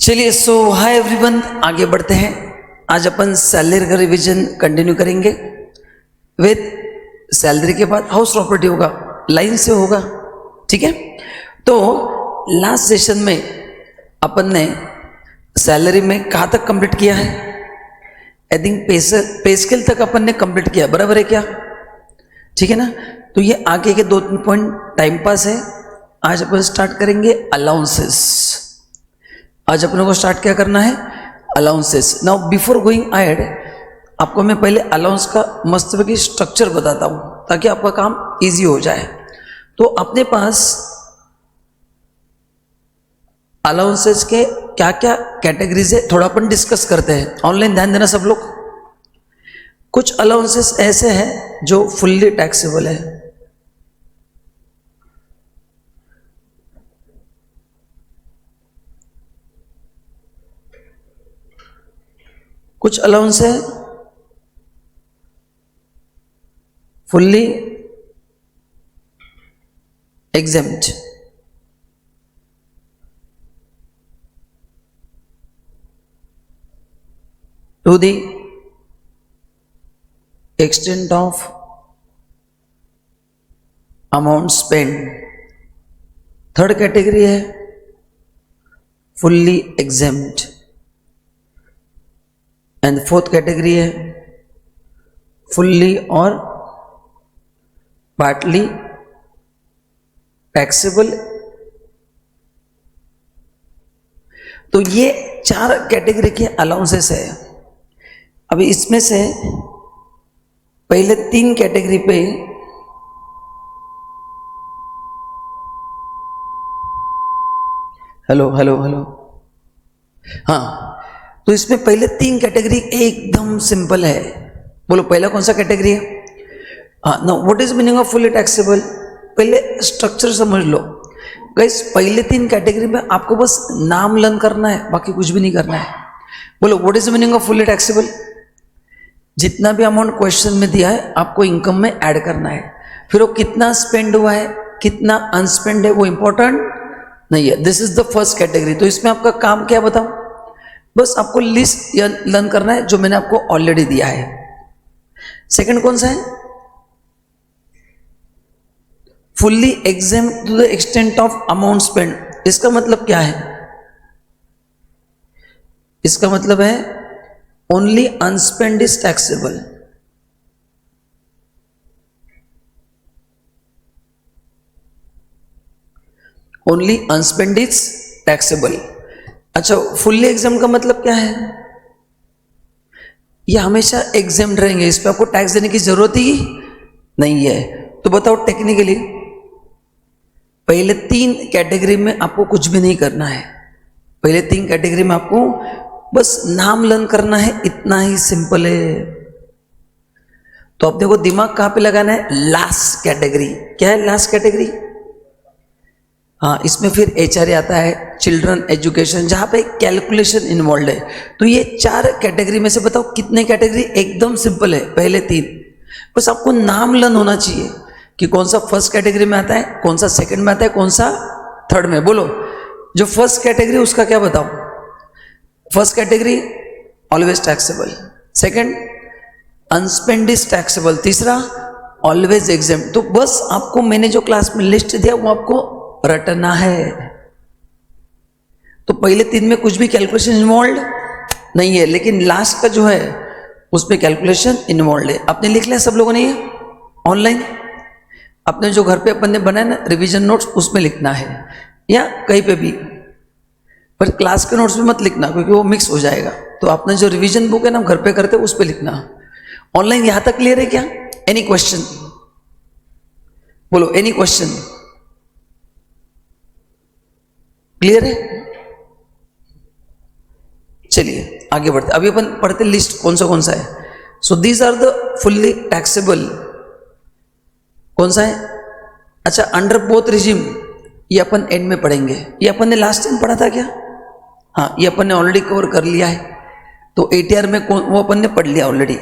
चलिए hi everyone, आगे बढ़ते हैं। आज अपन सैलरी का रिवीजन कंटिन्यू करेंगे। विद सैलरी के बाद हाउस प्रॉपर्टी होगा, लाइन से होगा, ठीक है। तो लास्ट सेशन में अपन ने सैलरी में कहाँ तक कंप्लीट किया है? आई थिंक पे स्केल तक अपन ने कंप्लीट किया, बराबर है क्या? ठीक है ना। तो ये आगे के 2-3 पॉइंट टाइम पास है। आज अपन स्टार्ट करेंगे अलाउंसेस। आज अपने को स्टार्ट क्या करना है? Allowances. Now before going ahead, आपको मैं पहले अलाउंस का मस्त की स्ट्रक्चर बताता हूँ ताकि आपका काम इजी हो जाए। तो अपने पास अलाउंसेस के क्या क्या कैटेगरीज है, थोड़ा अपन डिस्कस करते हैं। ऑनलाइन ध्यान देना सब लोग। कुछ अलाउंसेस ऐसे हैं जो फुल्ली टैक्सेबल है, कुछ अलाउंस है fully exempt. To the extent of amount spend. Third category है fully exempt. And fourth category है फुल्ली और पार्टली टैक्सेबल। तो ये 4 कैटेगरी के अलाउंसेस है। अभी इसमें से पहले 3 कैटेगरी पे हेलो हेलो हेलो, हाँ, तो इसमें पहले 3 कैटेगरी एकदम सिंपल है। बोलो पहला कौन सा कैटेगरी है? हाँ, no, what is meaning of fully taxable? पहले स्ट्रक्चर समझ लो गाइस। पहले 3 कैटेगरी में आपको बस नाम लर्न करना है, बाकी कुछ भी नहीं करना है। बोलो what is meaning of fully taxable? जितना भी अमाउंट क्वेश्चन में दिया है आपको इनकम में ऐड करना है। फिर वो कितना स्पेंड हुआ है, कितना अनस्पेंड है, वो इंपॉर्टेंट नहीं है। This is the first category. तो इसमें आपका काम क्या बताऊं? बस आपको लिस्ट लर्न करना है जो मैंने आपको ऑलरेडी दिया है। सेकंड कौन सा है? Fully exempt to the extent of amount spend. इसका मतलब क्या है? इसका मतलब है only unspend is taxable. Only unspend is taxable. अच्छा, फुल्ली एग्जाम का मतलब क्या है? ये हमेशा एग्जाम रहेंगे, इस पर आपको टैक्स देने की जरूरत ही नहीं है। तो बताओ टेक्निकली पहले 3 कैटेगरी में आपको कुछ भी नहीं करना है। पहले 3 कैटेगरी में आपको बस नाम लर्न करना है, इतना ही सिंपल है। तो अपने को दिमाग कहां पे लगाना है? Last category. क्या है लास्ट कैटेगरी? हाँ, इसमें फिर एचआर आता है, चिल्ड्रन एजुकेशन, जहां पे कैलकुलेशन इन्वॉल्व है। तो ये 4 कैटेगरी में से बताओ कितने कैटेगरी? एकदम सिंपल है, पहले 3। बस आपको नाम लर्न होना चाहिए कि कौन सा फर्स्ट कैटेगरी में आता है, कौन सा सेकंड में आता है, कौन सा थर्ड में। बोलो जो फर्स्ट कैटेगरी उसका क्या बताओ? First category always taxable, second unspend is taxable, तीसरा ऑलवेज एग्जेम्प्ट। तो बस आपको मैंने जो क्लास में लिस्ट दिया वो आपको रटना है। तो पहले 3 में कुछ भी कैलकुलेशन इन्वॉल्व नहीं है, लेकिन लास्ट का जो है उसमें कैलकुलेशन इन्वॉल्व है। आपने लिख लिया सब लोगों ने? ये ऑनलाइन अपने जो घर पे अपन ने बनाया ना रिवीजन नोट्स, उसमें लिखना है या कहीं पे भी, पर क्लास के नोट्स में मत लिखना क्योंकि वो मिक्स हो जाएगा। तो आपने जो रिवीजन बुक है ना घर पे करते उस पे लिखना। ऑनलाइन यहां तक क्लियर है क्या? Any question? बोलो एनी क्वेश्चन? क्लियर है? चलिए आगे बढ़ते। अभी अपन पढ़ते लिस्ट कौन सा है। So these are the fully taxable. कौन सा है? अच्छा, अंडर बोथ रिजिम, ये अपन एंड में पढ़ेंगे। ये अपन ने लास्ट टाइम पढ़ा था क्या? हाँ, ये अपन ने ऑलरेडी कवर कर लिया है। तो एटीआर में वो अपन ने पढ़ लिया ऑलरेडी।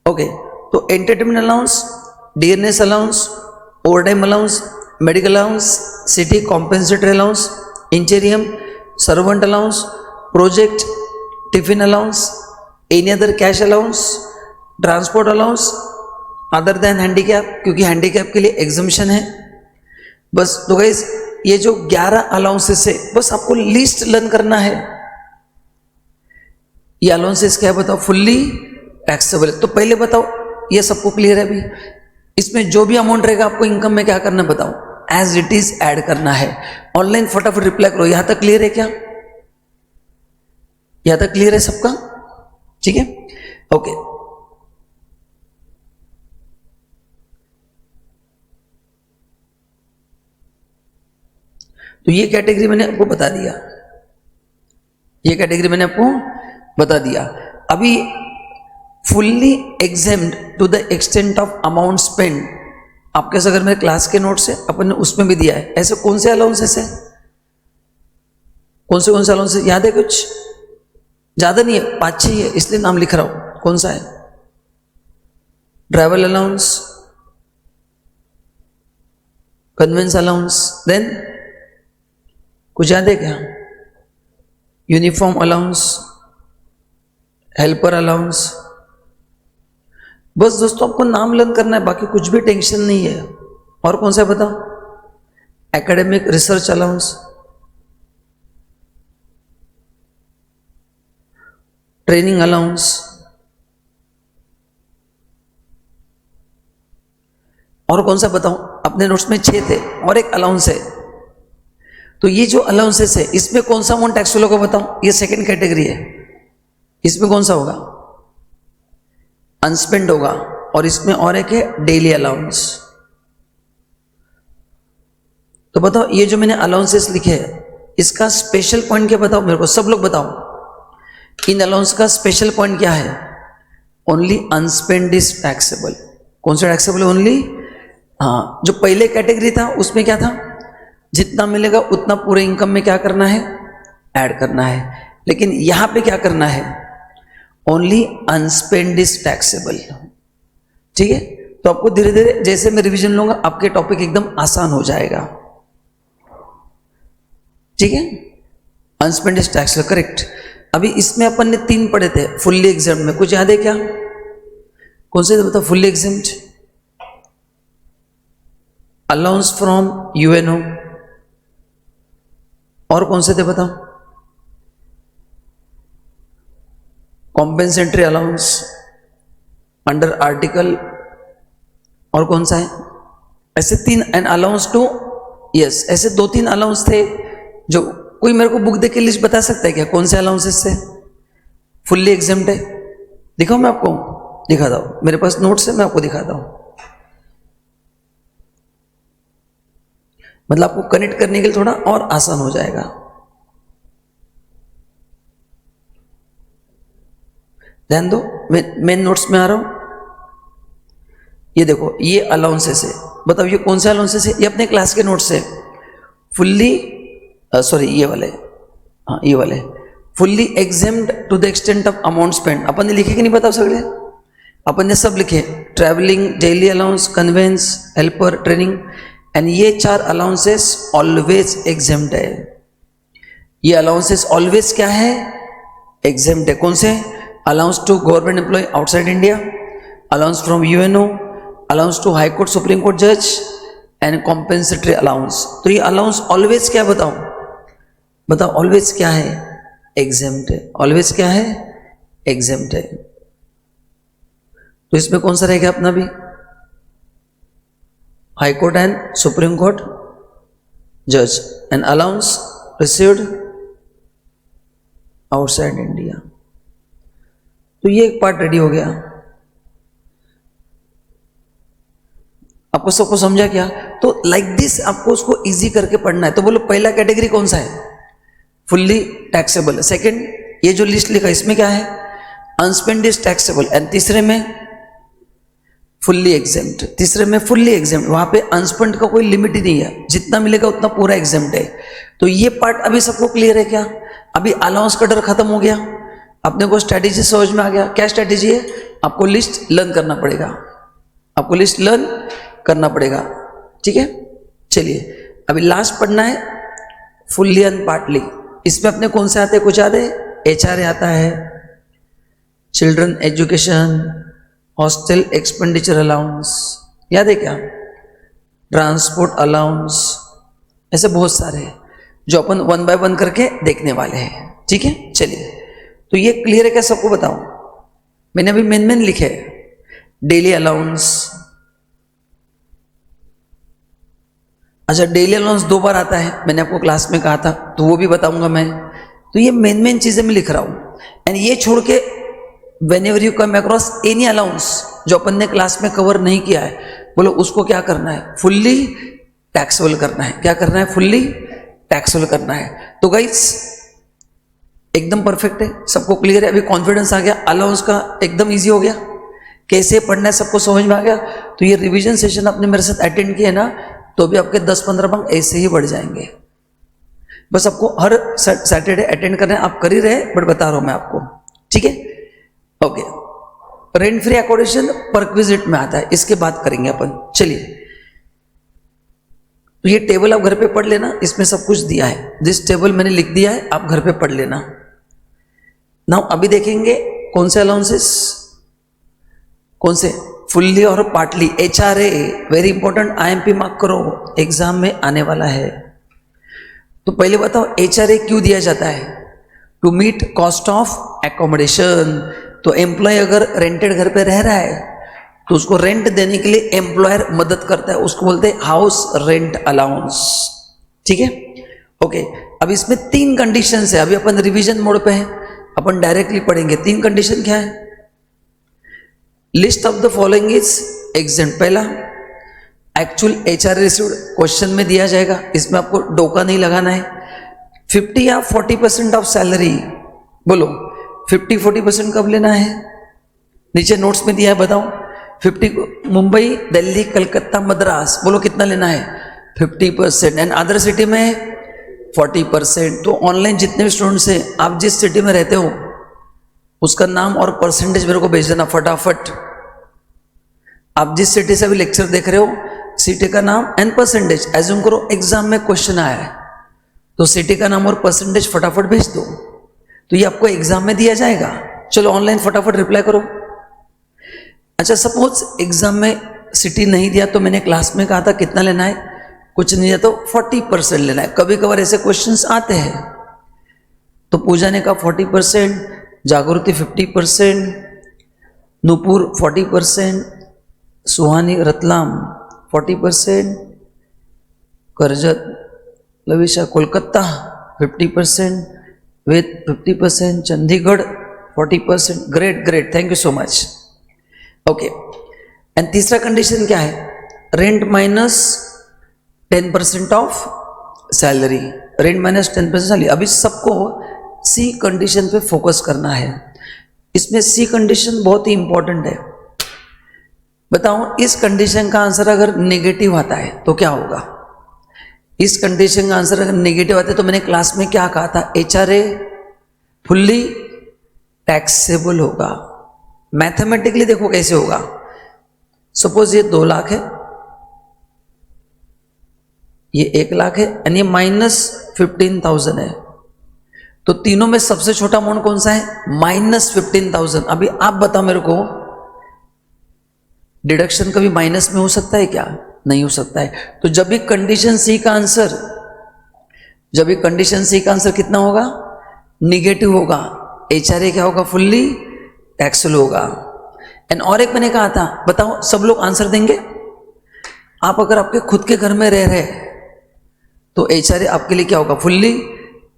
ओके, तो entertainment allowance, dearness allowance, overtime allowance, medical allowance, city compensatory allowance, इंटीरियम, servant allowance, project, tiffin allowance, any other cash allowance, transport allowance other than handicap, क्योंकि हैंडीकैप के लिए एग्जम्पशन है। बस तो गाइस ये जो 11 अलाउंसेस है बस आपको लिस्ट लर्न करना है। ये अलाउंसेस क्या है बताओ, फुल्ली टैक्सेबल है। तो पहले बताओ ये सबको क्लियर है अभी? इसमें जो भी अमाउंट रहेगा आपको इनकम में क्या करना बताओ, एज इट इज ऐड करना है। ऑनलाइन फटाफट रिप्लाई करो। यहां तक क्लियर है क्या? यहां तक क्लियर है सबका? ठीक है, ओके। तो ये कैटेगरी मैंने आपको बता दिया, ये कैटेगरी मैंने आपको बता दिया। अभी fully exempt to the extent of amount spend, आपके अगर मेरे क्लास के नोट्स है अपन ने उसमें भी दिया है। ऐसे कौन से अलाउंसेस है, कौन से अलाउंसेस याद है? कुछ ज्यादा नहीं है, 5-6 ही है, इसलिए नाम लिख रहा हूं। कौन सा है? Travel allowance, conveyance allowance, then कुछ याद है क्या? Uniform allowance, helper allowance. बस दोस्तों आपको नाम लर्न करना है, बाकी कुछ भी टेंशन नहीं है। और कौन सा है बताओ? Academic research allowance, training allowance, और कौन सा बताऊं? अपने नोट्स में 6 थे और एक अलाउंस है। तो ये जो अलाउंसेस है इसमें कौन सा अमाउंट टैक्सेबल होगा बताओ? ये सेकंड कैटेगरी है, इसमें कौन सा होगा? अनस्पेंड होगा। और इसमें और एक है डेली अलाउंस। तो बताओ ये जो मैंने अलाउंसेस लिखे हैं इसका स्पेशल पॉइंट क्या बताओ मेरे को, सब लोग बताओ। इन अलाउंस का स्पेशल पॉइंट क्या है? Only unspend is taxable. कौन सा टैक्सेबल है? ओनली, हाँ। जो पहले कैटेगरी था उसमें क्या था? जितना मिलेगा उतना पूरे इनकम में क्या करना है? ऐड करना है। लेकिन यहां पे क्या करना है? Only unspend is taxable. ठीक है, तो आपको धीरे धीरे जैसे मैं रिवीजन लूंगा आपके टॉपिक एकदम आसान हो जाएगा। ठीक है, अनस्पेंड इज टैक्सेबल, करेक्ट। अभी इसमें अपन ने 3 पढ़े थे फुल्ली एग्जेम्प्ट में, कुछ याद है क्या? कौन से थे बताओ? Fully exempt, allowance from UNO, और कौन से थे बताओ? कॉम्पेंसेटरी अलाउंस अंडर आर्टिकल, और कौन सा है? ऐसे 3 एंड अलाउंस टू, यस, ऐसे 2-3 अलाउंस थे। जो कोई मेरे को बुक देख के लिस्ट बता सकता है क्या कौन से अलाउंसेस से फुल्ली एग्जेम्प्ट है? दिखाओ, मैं आपको दिखाता हूं, मेरे पास नोट्स है, मैं आपको दिखाता हूं। मतलब आपको कनेक्ट करने के लिए थोड़ा और आसान हो जाएगा। ध्यान दो, मैं नोट्स में आ रहा हूं। ये देखो, ये अलाउंसेस है। बताओ ये कौन से अलाउंसेस है? ये अपने क्लास के नोट्स है। फुल्ली, सॉरी ये वाले, हाँ ये वाले, fully exempt to the extent of amount spend. अपन ने लिखे कि नहीं बताओ? सगळे अपन ने सब लिखे, travelling, daily allowance, conveyance, helper, training, and ये 4 अलाउंसेस ऑलवेज एग्जेम्प्ट है। ये अलाउंसेस ऑलवेज क्या है? एग्जेम्प्ट है। कौन से? Allowance to government employ outside India, allowance from UNO, allowance to high court supreme court जज, एंड कॉम्पेंसेटरी अलाउंस। तो ये अलाउंस ऑलवेज क्या बताओ? बताओ ऑलवेज क्या है? एग्जेम्प्ट है। ऑलवेज क्या है? एग्जेम्प्ट है। तो इसमें कौन सा रहेगा अपना भी? High court and supreme court जज, and allowance received outside India. तो ये एक पार्ट रेडी हो गया। आपको सबको समझा क्या? तो लाइक दिस आपको उसको इजी करके पढ़ना है। तो बोलो पहला कैटेगरी कौन सा है? Fully taxable. सेकंड, ये जो लिस्ट लिखा इसमें क्या है? अनस्पेंड इज टैक्सेबल। एंड तीसरे में फुल्ली एग्जेम्प्ट। तीसरे में फुल्ली एग्जेम्प्ट, वहां पे अनस्पेंड का कोई लिमिट ही नहीं है, जितना मिलेगा उतना पूरा एग्जेम्प्ट है। तो ये पार्ट अभी सबको क्लियर है क्या? अभी अलाउंस का डर खत्म हो गया, अपने को स्ट्रैटेजी समझ में आ गया। क्या स्ट्रैटेजी है? आपको लिस्ट लर्न करना पड़ेगा, आपको लिस्ट लर्न करना पड़ेगा। ठीक है, चलिए अभी लास्ट पढ़ना है फुल्ली एंड पार्टली। इसमें अपने कौन से आते हैं, कुछ याद है? HRA आता है, children education, hostel expenditure allowance, याद है क्या? ट्रांसपोर्ट अलाउंस, ऐसे बहुत सारे हैं जो अपन 1 बाय 1 करके देखने वाले हैं। ठीक है, चलिए, तो ये क्लियर है क्या सबको? बताओ, मैंने अभी मेन लिखे। डेली अलाउंस, अच्छा डेली अलाउंस 2 बार आता है, मैंने आपको क्लास में कहा था, तो वो भी बताऊंगा मैं। तो ये मेन चीजें मैं लिख रहा हूं। एंड ये छोड़ के whenever you come across any allowance जो अपन ने क्लास में कवर नहीं किया है, बोलो उसको क्या करना है? फुल्ली टैक्सेबल करना है। क्या करना है? फुल्ली टैक्सेबल करना है। तो गाइस एकदम परफेक्ट है, सबको क्लियर है, अभी कॉन्फिडेंस आ गया, अलाउंस का एकदम इजी हो गया, कैसे पढ़ना है सबको समझ में आ गया। तो ये रिवीजन सेशन आपने मेरे साथ अटेंड किया ना, तो भी आपके 10-15 अंक ऐसे ही बढ़ जाएंगे। बस आपको हर सैटरडे अटेंड करना है, आप कर ही रहे, बट बता रहा हूं मैं आपको। ठीक है, okay. Rent free accommodation perquisite में आता है, इसके बात करेंगे अपन। चलिए, तो ये टेबल आप घर पे पढ़ लेना, इसमें सब कुछ दिया है। जिस टेबल मैंने लिख दिया है आप घर पे पढ़ लेना। नाउ अभी देखेंगे कौन से अलाउंसेस, कौन से फुल्ली और partly. HRA very important, IMP mark करो, एग्जाम में आने वाला है। तो पहले बताओ HRA क्यों दिया जाता है? To meet cost of accommodation. तो एम्प्लॉय अगर रेंटेड घर पे रह रहा है तो उसको रेंट देने के लिए एम्प्लॉयर मदद करता है, उसको बोलते हैं हाउस रेंट अलाउंस। ठीक है, ओके। अब इसमें 3 कंडीशंस है, अभी अपन रिवीजन मोड पे है, अपन डायरेक्टली पढ़ेंगे। 3 कंडीशन क्या है? List of the following is exempt. पहला, एक्चुअल HRA रिसीव्ड, क्वेश्चन में दिया जाएगा, इसमें आपको डोका नहीं लगाना है। 50 या 40% ऑफ सैलरी, बोलो 50-40% कब लेना है? नीचे नोट्स में दिया है, बताओ। 50 मुंबई, दिल्ली, कलकत्ता, मद्रास, बोलो कितना लेना है? 50%। एंड अदर सिटी में 40%। तो ऑनलाइन जितने भी स्टूडेंट्स हैं, आप जिस सिटी में रहते हो उसका नाम और परसेंटेज मेरे को भेज देना फटाफट। आप जिस सिटी से अभी लेक्चर देख रहे हो, सिटी का नाम एंड परसेंटेज। एज्यूम करो एग्जाम में क्वेश्चन आया है, तो सिटी का नाम और परसेंटेज फटाफट भेज दो, तो ये आपको एग्जाम में दिया जाएगा। चलो ऑनलाइन फटाफट रिप्लाई करो। अच्छा, सपोज एग्जाम में सिटी नहीं दिया तो मैंने क्लास में कहा था कितना लेना है? कुछ नहीं दिया तो 40% लेना है। कभी कभार ऐसे क्वेश्चंस आते हैं, तो पूजा ने कहा 40%, जागृति 50%, नूपुर 40%, सुहानी रतलाम 40%, करजत लविशा कोलकाता 50%, वेद 50%, Chandigarh 40%। Great, thank you so much. Okay, and तीसरा कंडीशन क्या है? Rent minus 10% of salary. Rent minus 10% salary. अभी सबको C कंडीशन पे फोकस करना है। इसमें C कंडीशन बहुत ही इंपॉर्टेंट है। बताओ, इस कंडीशन का आंसर अगर नेगेटिव आता है तो क्या होगा? इस कंडीशन का आंसर अगर नेगेटिव आता है तो मैंने क्लास में क्या कहा था? HRA फुल्ली टैक्सेबल होगा। मैथमेटिकली देखो कैसे होगा। सपोज ये 2 लाख है, ये 1 लाख है, एंड ये -15,000 है, तो तीनों में सबसे छोटा अमाउंट कौन सा है? -15,000। अभी आप बताओ मेरे को, डिडक्शन कभी माइनस में हो सकता है क्या? नहीं हो सकता है। तो जब भी कंडीशन C का आंसर कितना होगा? निगेटिव होगा। HRA क्या होगा? फुल्ली टैक्सेबल होगा। एंड और एक मैंने कहा था, बताओ सब लोग आंसर देंगे। आप अगर आपके खुद के घर में रह रहे तो HRA आपके लिए क्या होगा? Fully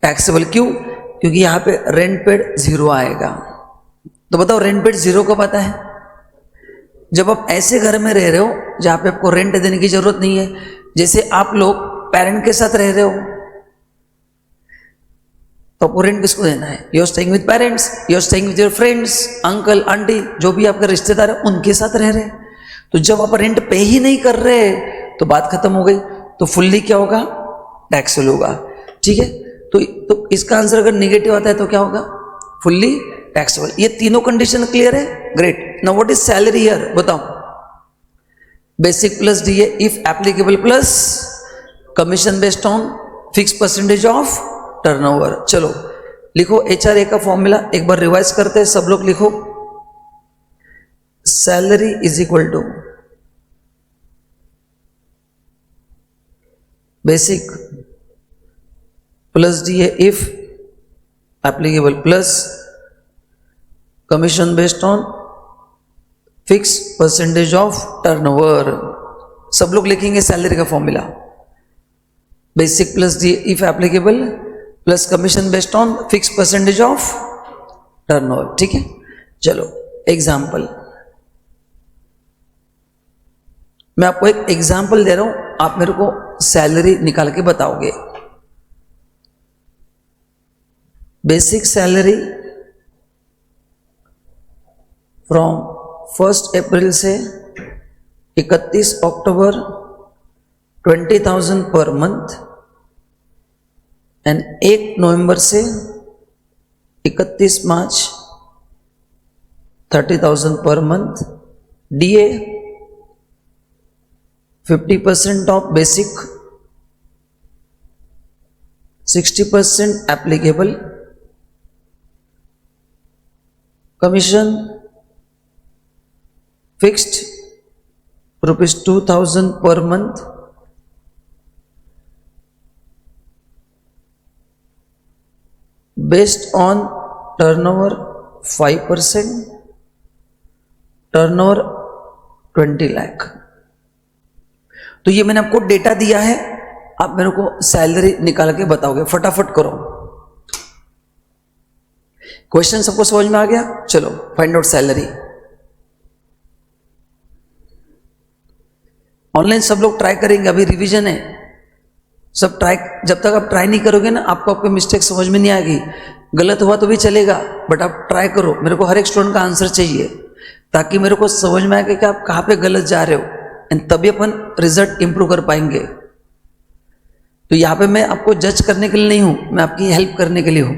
taxable. क्यों? क्योंकि यहाँ पे रेंट पेड 0 आएगा। तो बताओ रेंट पेड 0 कब आता है? जब आप ऐसे घर में रह रहे हो जहाँ पे आपको रेंट देने की जरूरत नहीं है। जैसे आप लोग पेरेंट के साथ रह रहे हो तो आपको रेंट किसको देना है? You are staying with parents, you are staying with your friends, uncle aunty, जो भी आपके रिश्तेदार है उनके साथ रह रहे। तो जब आप रेंट पे ही नहीं कर रहे तो बात खत्म हो गई। तो फुल्ली क्या होगा? टैक्सेबल होगा। ठीक है, तो इसका आंसर अगर निगेटिव आता है तो क्या होगा? Fully taxable. ये तीनों कंडीशन क्लियर है? Great. Now what is salary here? बताओ। Basic plus DA if applicable plus commission based on fix percentage of turnover. चलो लिखो HRA का फॉर्मूला, एक बार रिवाइज करते हैं सब लोग। लिखो salary is equal to basic plus DA if applicable plus commission based on fix percentage of turnover. सब लोग लिखेंगे सैलरी का formula, basic plus DA if applicable plus commission based on fix percentage of turnover. ठीक है, चलो example, मैं आपको एक एग्जाम्पल दे रहा हूं, आप मेरे को सैलरी निकाल के बताओगे। बेसिक सैलरी फ्रॉम 1 अप्रैल से 31 अक्टूबर 20,000 पर मंथ एंड 1 नवंबर से 31 मार्च 30,000 per month. DA 50% of basic, 60% applicable, commission fixed ₹2,000 per month, based on turnover 5%, turnover 20 lakh. तो ये मैंने आपको डेटा दिया है, आप मेरे को सैलरी निकाल के बताओगे। फटाफट करो, क्वेश्चन सबको समझ में आ गया? चलो फाइंड आउट सैलरी। ऑनलाइन सब लोग ट्राई करेंगे, अभी रिवीजन है, सब ट्राई। जब तक आप ट्राई नहीं करोगे ना, आपको आपके मिस्टेक समझ में नहीं आएगी। गलत हुआ तो भी चलेगा, बट आप ट्राई करो। मेरे को हर एक स्टूडेंट का आंसर चाहिए, ताकि मेरे को समझ में आए कि आप कहाँ पे गलत जा रहे हो, एंड तभी अपन रिजल्ट इंप्रूव कर पाएंगे। तो यहाँ पे मैं आपको जज करने के लिए नहीं हूँ, मैं आपकी हेल्प करने के लिए हूँ।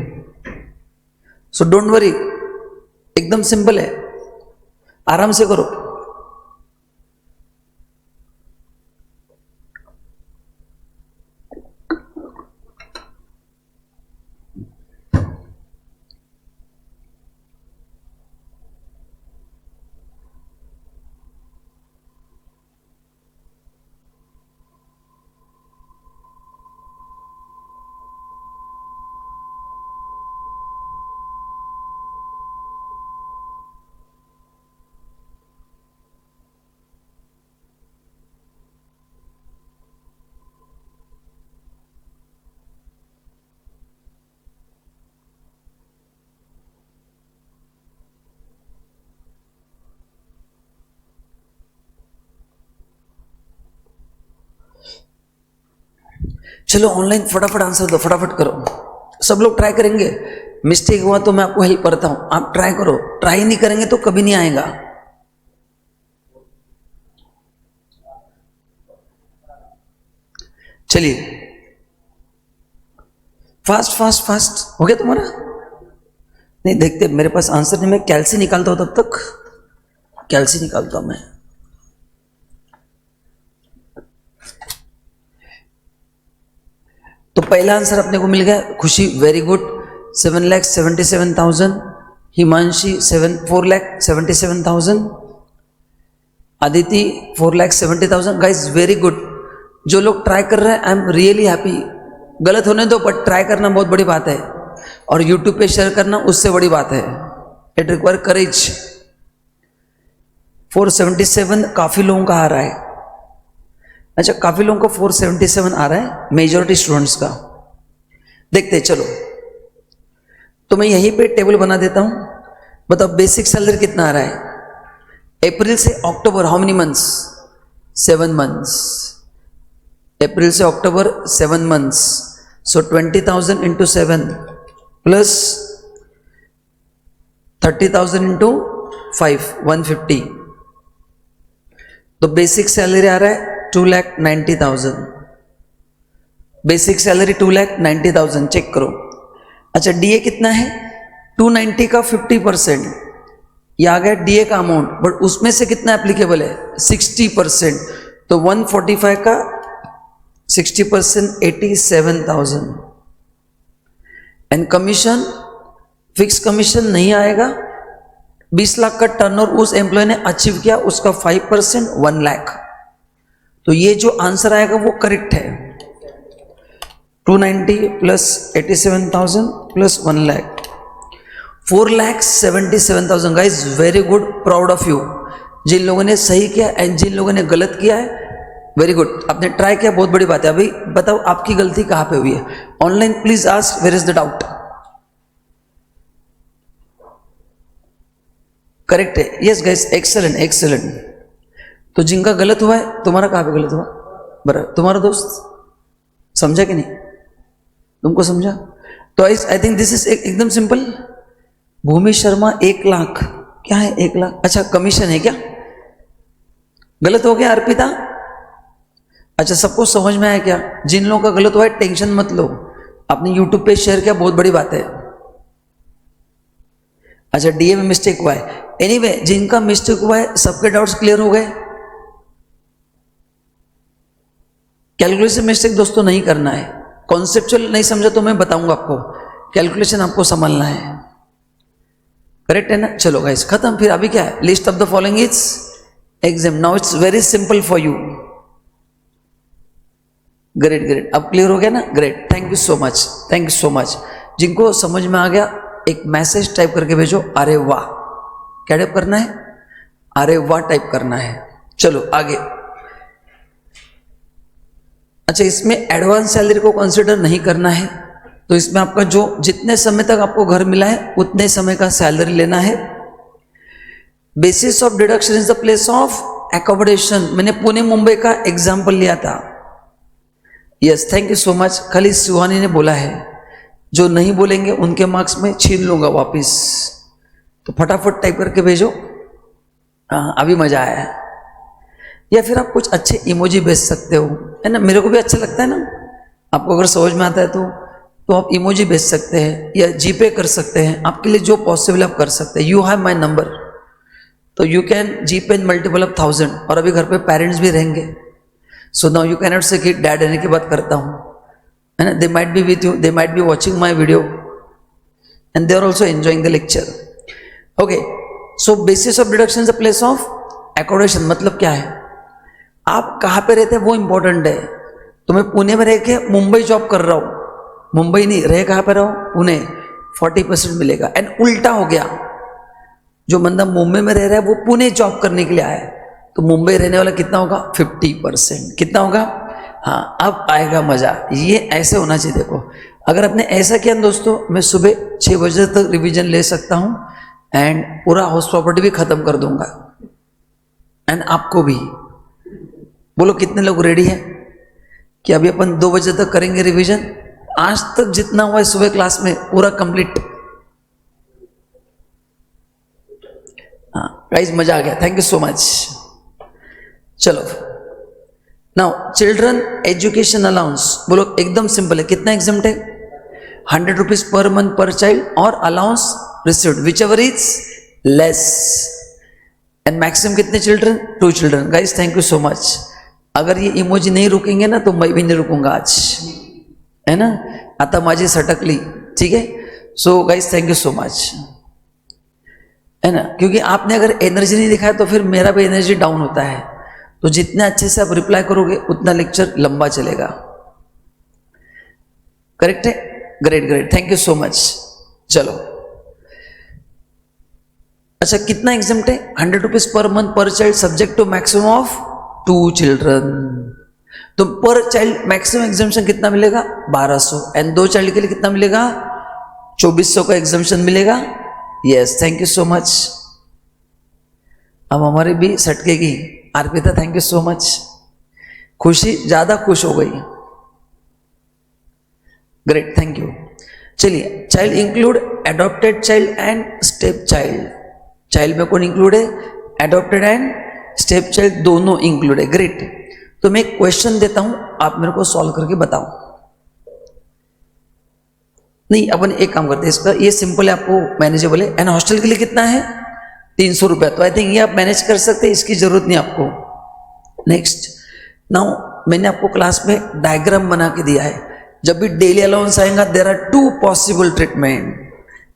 सो डोंट वरी, एकदम सिंपल है, आराम से करो। चलो ऑनलाइन फटाफट आंसर दो, फटाफट करो। सब लोग ट्राई करेंगे, मिस्टेक हुआ तो मैं आपको हेल्प करता हूं, आप ट्राई करो। ट्राई नहीं करेंगे तो कभी नहीं आएगा। चलिए फास्ट फास्ट फास्ट हो गया तुम्हारा? नहीं देखते, मेरे पास आंसर नहीं, मैं कैलसी निकालता हूं, तब तक कैलसी निकालता हूं मैं। तो पहला आंसर अपने को मिल गया, खुशी very good, 7,77,000। Himanshi 4,77,000। Aditi 4,70,000। Guys very good, जो लोग ट्राई कर रहे हैं आई एम रियली हैप्पी। गलत होने दो, बट ट्राई करना बहुत बड़ी बात है, और यूट्यूब पे शेयर करना उससे बड़ी बात है। इट रिक्वायर करेज। 477 काफी लोगों का आ रहा है। अच्छा, काफी लोगों को 477 आ रहा है, मेजॉरिटी स्टूडेंट्स का। देखते हैं, चलो तो मैं यहीं पे टेबल बना देता हूं। बताओ बेसिक सैलरी कितना आ रहा है अप्रैल से अक्टूबर? How many months? 7 मंथ्स। अप्रैल से अक्टूबर 7 months. So 20,000 into 7 plus 30,000 into 5, 150। तो बेसिक सैलरी आ रहा है 2,90,000। बेसिक सैलरी 2,90,000, चेक करो। अच्छा, डीए कितना है? 290 का 50%, ये आ गया डीए का अमाउंट, बट उसमें से कितना एप्लीकेबल है? 60%। तो 145 का 60% 87,000। एंड कमीशन, फिक्स कमीशन नहीं आएगा। 20 लाख का टर्नओवर उस एम्प्लॉय ने अचीव किया, उसका 5% 1 लाख। तो ये जो आंसर आएगा वो करेक्ट है। 290 plus 87,000 plus 1 lakh, 4,77,000। Guys very good, proud of you. जिन लोगों ने सही किया एंड जिन लोगों ने गलत किया है, वेरी गुड, आपने ट्राई किया, बहुत बड़ी बात है। अभी बताओ आपकी गलती कहां पे हुई है। Online please ask where is the doubt. Correct है, यस गाइस, एक्सेलेंट एक्सेलेंट। तो जिनका गलत हुआ है, तुम्हारा कहां पे गलत हुआ? बराबर, तुम्हारा दोस्त समझा कि नहीं? तुमको समझा? तो आई थिंक दिस इज एकदम सिंपल। भूमि शर्मा 1 लाख, क्या है 1 लाख? अच्छा कमीशन है क्या? गलत हो गया अर्पिता? अच्छा सबको समझ में आया क्या? जिन लोगों का गलत हुआ है टेंशन मत लो, आपने यूट्यूब पे शेयर किया, बहुत बड़ी बात है। अच्छा डीए में मिस्टेक हुआ है। एनीवे जिनका मिस्टेक हुआ है सबके डाउट्स क्लियर हो गए। कैलकुलेशन मिस्टेक दोस्तों नहीं करना है। कॉन्सेप्चुअल नहीं समझा तो मैं बताऊंगा आपको, कैलकुलेशन आपको संभालना है। करेक्ट है ना? चलो गाइस खत्म। फिर अभी क्या है? List of the following is exam. Now it's very simple for you. Great great, अब क्लियर हो गया ना? Great, thank you so much, thank you so much. जिनको समझ में आ गया एक मैसेज टाइप करके भेजो, अरे वाह। क्या टाइप करना है? अरे वाह टाइप करना है। चलो आगे। अच्छा इसमें एडवांस सैलरी को कंसिडर नहीं करना है, तो इसमें आपका जो जितने समय तक आपको घर मिला है उतने समय का सैलरी लेना है। Basis of deduction is the place of accommodation. मैंने पुणे मुंबई का एग्जाम्पल लिया था। Yes thank you so much. खाली सुहानी ने बोला है, जो नहीं बोलेंगे उनके मार्क्स में छीन लूंगा वापिस। तो फटाफट टाइप करके भेजो। हाँ अभी मजा आया। या फिर आप कुछ अच्छे इमोजी भेज सकते हो, है ना? मेरे को भी अच्छा लगता है ना। आपको अगर समझ में आता है तो आप इमोजी भेज सकते हैं या जीपे कर सकते हैं। आपके लिए जो पॉसिबल आप कर सकते हैं। यू हैव माई नंबर, तो you can GPay in multiple of 1000। और अभी घर पे पेरेंट्स भी रहेंगे, so now you can not से कि डैड आने की बात करता हूँ, है ना? They might be with you, they might be watching my video and they are also enjoying the lecture. Okay, so basis of deduction the place of accommodation मतलब क्या है? आप कहाँ पे रहते हैं वो इंपॉर्टेंट है। तो मैं पुणे में रह के मुंबई जॉब कर रहा हूँ, मुंबई नहीं रह कहाँ पे रहा हूँ? पुणे, 40% मिलेगा। एंड उल्टा हो गया, जो बंदा मुंबई में रह रहा है वो पुणे जॉब करने के लिए आया है, तो मुंबई रहने वाला कितना होगा? 50%। कितना होगा? हाँ अब आएगा मजा। ये ऐसे होना चाहिए। देखो अगर आपने ऐसा किया दोस्तों, मैं सुबह 6 बजे तक रिवीजन ले सकता हूँ एंड पूरा हाउस प्रॉपर्टी भी खत्म कर दूंगा, एंड आपको भी। बोलो कितने लोग रेडी हैं कि अभी अपन 2 बजे तक करेंगे रिवीजन? आज तक जितना हुआ है सुबह क्लास में पूरा कंप्लीट। हाँ गाइस मजा आ गया, थैंक यू सो मच। चलो नाउ चिल्ड्रन एजुकेशन अलाउंस, बोलो एकदम सिंपल है। कितना एग्जाम है? 100 रुपीज पर मंथ पर चाइल्ड और allowance received which ever is less. And maximum कितने children? 2 children. Guys thank you so much. अगर ये इमोजी नहीं रुकेंगे ना तो मैं भी नहीं रुकूंगा आज, है ना? आता माझी सटकली, ठीक है? So guys thank you so much, है ना? क्योंकि आपने अगर एनर्जी नहीं दिखाया तो फिर मेरा भी एनर्जी डाउन होता है। तो जितने अच्छे से आप रिप्लाई करोगे उतना लेक्चर लंबा चलेगा। करेक्ट है? Great great, thank you so much. चलो अच्छा कितना एग्जाम है? 100 रुपीज पर मंथ पर child subject to maximum of 2 children. तो पर चाइल्ड मैक्सिमम एग्जामेशन कितना मिलेगा? 1200। एंड 2 चाइल्ड के लिए कितना मिलेगा? 2400 का एग्जामेशन मिलेगा। Yes thank you so much. अब हमारी भी सटकेगी। Arpita thank you so much. खुशी ज्यादा खुश हो गई। Great thank you. चलिए child include adopted child and step child. Child में कौन इंक्लूड है? एडॉप्टेड एंड स्टेप चाइल्ड दोनों इंक्लूड है। ग्रेट। तो मैं एक क्वेश्चन देता हूं, आप मेरे को सॉल्व करके बताओ। नहीं अपन एक काम करते हैं, इसका ये सिंपल है, आपको मैनेजेबल है। एंड हॉस्टल के लिए कितना है? 300 रुपया। तो आई थिंक ये आप मैनेज कर सकते हैं, इसकी जरूरत नहीं आपको। नेक्स्ट नाउ मैंने आपको क्लास में डायग्राम बना के दिया है। जब भी डेली अलाउंस आएगा, there are 2 possible treatment.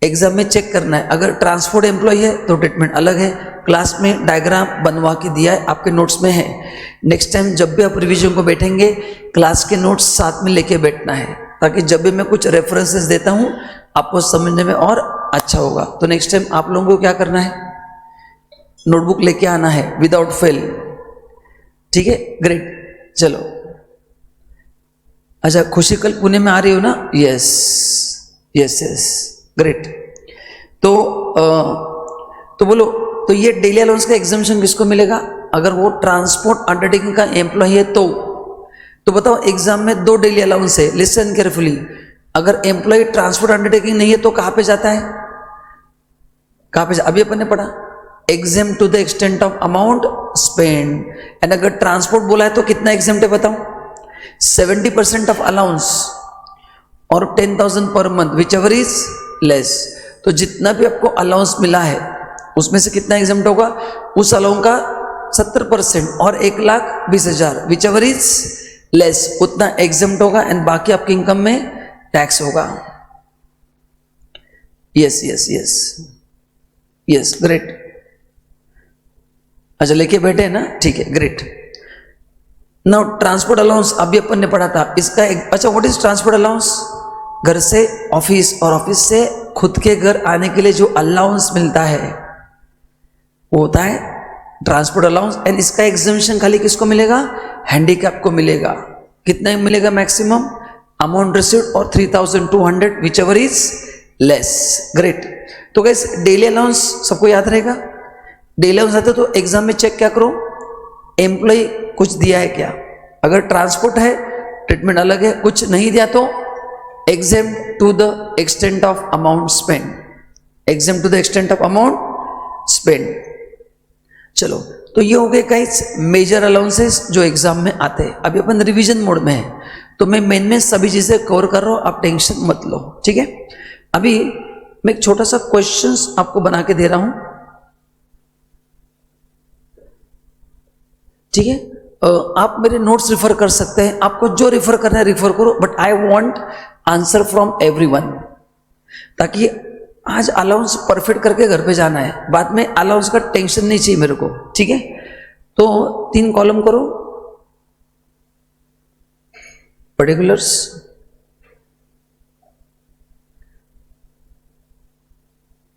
Exam में चेक करना है, अगर ट्रांसपोर्ट एम्प्लॉय है तो ट्रीटमेंट अलग है, क्लास में डायग्राम बनवा के दिया है, आपके नोट्स में है। नेक्स्ट टाइम जब भी आप रिवीजन को बैठेंगे, क्लास के नोट्स साथ में लेके बैठना है, ताकि जब भी मैं कुछ रेफरेंसेस देता हूँ आपको समझने में और अच्छा होगा। तो नेक्स्ट टाइम आप लोगों को क्या करना है, नोटबुक लेके आना है विदाउट फेल, ठीक है? ग्रेट, चलो। अच्छा, खुशी कल पुणे में आ रही हो ना? Yes yes yes, great. तो बोलो, तो ये डेली अलाउंस का एग्जामिशन किसको मिलेगा? अगर वो ट्रांसपोर्ट अंडरटेकिंग का एम्प्लॉय है तो बताओ, एग्जाम में 2 डेली अलाउंस है, लिसन केयरफुली। अगर एम्प्लॉय ट्रांसपोर्ट अंडरटेकिंग नहीं है तो कहां पे जाता है? कहां पे अभी अपन ने पढ़ा, exempt to the extent of amount spend. And अगर ट्रांसपोर्ट बोला है तो कितना एग्जाम है बताओ? 70% ऑफ अलाउंस और 10,000 per month, which ever is less. तो जितना भी आपको अलाउंस मिला है उसमें से कितना एग्जाम्प्ट होगा? उस अलाउंस का 70% और 1,20,000, विच एवर इज लेस, उतना एग्जाम्प्ट होगा। एंड बाकी आपकी इनकम में टैक्स होगा। Yes yes yes yes, great. अच्छा, लेके बैठे हैं ना? ठीक है, ग्रेट। नाउ ट्रांसपोर्ट अलाउंस अभी अपन ने पढ़ा था, इसका अच्छा, व्हाट इज ट्रांसपोर्ट अलाउंस? घर से ऑफिस और ऑफिस से खुद के घर आने के लिए जो अलाउंस मिलता है वो होता है ट्रांसपोर्ट अलाउंस। एंड इसका एग्जामिशन खाली किसको मिलेगा? हैंडीकैप को मिलेगा। कितना मिलेगा मैक्सिमम? अमाउंट रिसीव्ड और 3,200, विच एवर इज लेस। ग्रेट। तो गाइस, डेली अलाउंस सबको याद रहेगा? डेली अलाउंस आता है तो एग्जाम में चेक क्या करो, एम्प्लॉय कुछ दिया है क्या? अगर ट्रांसपोर्ट है ट्रीटमेंट अलग है, कुछ नहीं दिया तो exempt to the extent of amount spent, exempt to the extent of amount spent। चलो, तो ये हो गए गाइस मेजर अलाउंसेस जो एग्जाम में आते हैं। अभी अपन रिवीजन मोड में है तो मैं मेन में सभी चीजें कवर कर रहा हूं, आप टेंशन मत लो, ठीक है? अभी मैं एक छोटा सा क्वेश्चंस आपको बना के दे रहा हूं, ठीक है? आप मेरे नोट्स रिफर कर सकते हैं, आपको जो रिफर करना है रिफर करो, but I want answer from everyone, ताकि आज अलाउंस परफेक्ट करके घर पे जाना है, बाद में अलाउंस का टेंशन नहीं चाहिए मेरे को, ठीक है? तो 3 कॉलम करो, पर्टिकुलर्स,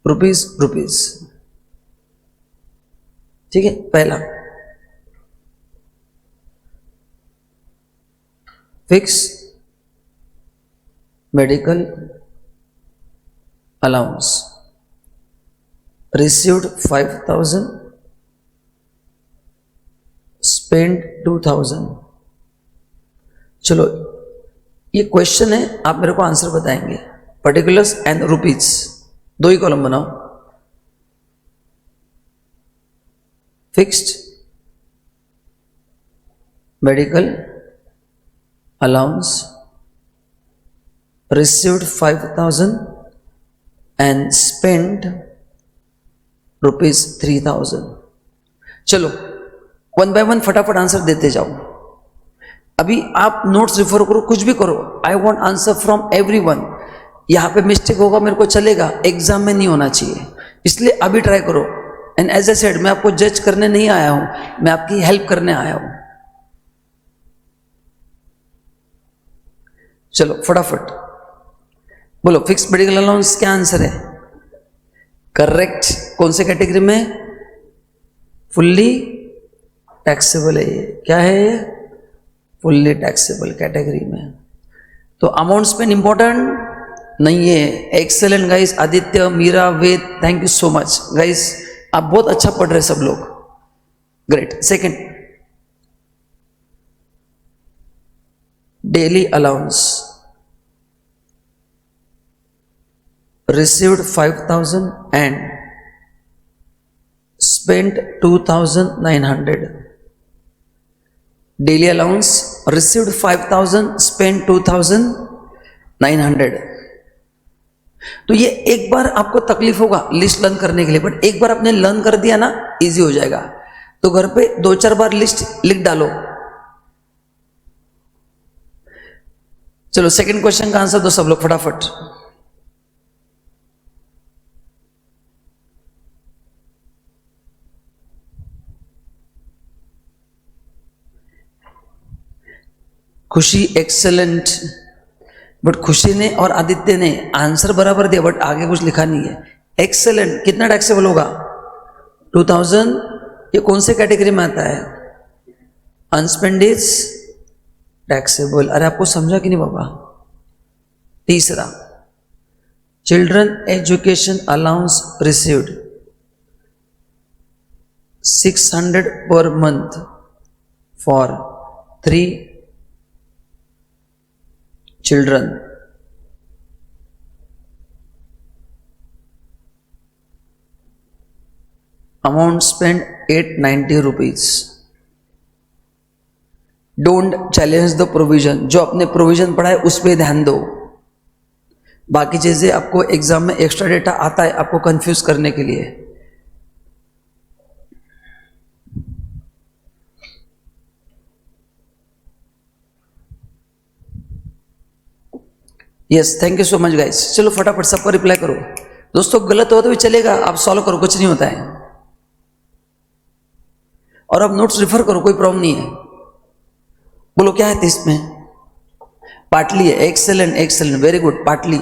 रुपीज, ठीक है? पहला fix medical allowance received 5,000, spend 2,000। चलो, ये क्वेश्चन है, आप मेरे को आंसर बताएंगे। पर्टिकुलर्स एंड रुपीज, 2 ही कॉलम बनाओ। Fixed medical allowance received 5,000 and spent rupees 3,000। चलो, 1 by 1 फटाफट आंसर देते जाओ। अभी आप नोट्स रिफर करो, कुछ भी करो, I want answer from everyone. यहां पे मिस्टेक होगा मेरे को चलेगा, एग्जाम में नहीं होना चाहिए, इसलिए अभी ट्राई करो। एंड एज ए सेड, मैं आपको जज करने नहीं आया हूं, मैं आपकी हेल्प करने आया हूं। चलो फटाफट बोलो, फिक्स मेडिकल अलाउंस क्या आंसर है? करेक्ट। कौन से कैटेगरी में? फुल्ली टैक्सेबल है ये। क्या है ये? फुल्ली टैक्सेबल कैटेगरी में। तो अमाउंट स्पेंड इंपॉर्टेंट नहीं है। Excellent guys, Aditya, Meera, Ved, thank you so much guys, आप बहुत अच्छा पढ़ रहे सब लोग, great. Second, daily allowance received 5,000 and spent 2,900। Daily allowance received 5,000, spend 2,900। तो ये एक बार आपको तकलीफ होगा लिस्ट लर्न करने के लिए, बट एक बार आपने लर्न कर दिया ना, इजी हो जाएगा। तो घर पे 2-4 बार लिस्ट लिख डालो। चलो सेकंड क्वेश्चन का आंसर दो सब लोग फटाफट। खुशी एक्सेलेंट, बट खुशी ने और आदित्य ने आंसर बराबर दिया बट आगे कुछ लिखा नहीं है। एक्सेलेंट कितना टैक्सेबल होगा? 2000। ये कौन से कैटेगरी में आता है? अनस्पेंड इज टैक्सेबल। अरे आपको समझा कि नहीं बाबा? तीसरा, children education allowance received 600 per month for 3 children. Amount spend 890 rupees. Don't challenge the provision. जो आपने प्रोविजन पढ़ा है उस पर ध्यान दो। बाकी चीजें आपको एग्जाम में एक्स्ट्रा डेटा आता है आपको कंफ्यूज करने के लिए। Yes, thank you so much guys. चलो फटाफट सबको रिप्लाई करो। दोस्तों गलत हो तो भी चलेगा, आप सॉल्व करो, कुछ नहीं होता है। और अब नोट्स रिफर करो, कोई प्रॉब्लम नहीं है। बोलो क्या है इसमें? पार्टली है। Excellent excellent, very good. Partly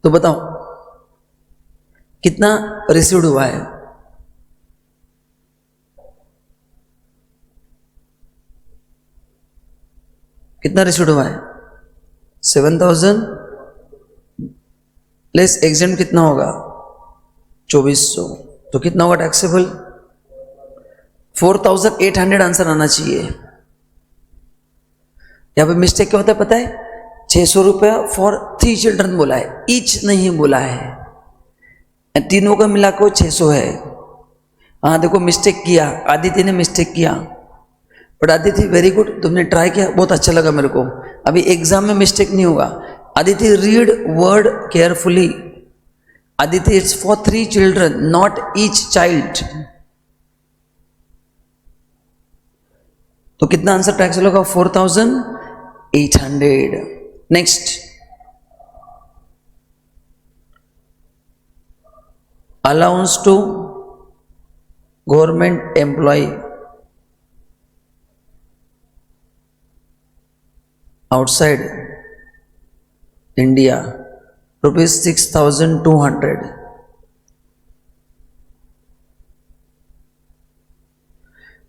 तो बताओ कितना रिसीव्ड हुआ है? कितना रिसीव्ड हुआ है? 7000 लेस एग्जेंट कितना होगा? 2400। तो कितना होगा टैक्सेबल? 4800 आंसर आना चाहिए। यहां पे मिस्टेक क्या होता है पता है? 600 रुपया फॉर 3 चिल्ड्रन बोला है, ईच नहीं बोला है। तीनों का मिलाकर 600 है। हाँ देखो मिस्टेक किया, आदित्य ने मिस्टेक किया। बट आदित्य वेरी गुड, तुमने ट्राई किया, बहुत अच्छा लगा मेरे को। अभी एग्जाम में मिस्टेक नहीं होगा। Aditya read word carefully. Aditya it's for 3 children not each child. तो कितना आंसर टैक्स होगा? 4800। Next, allowance to government employ outside India rupees 6200।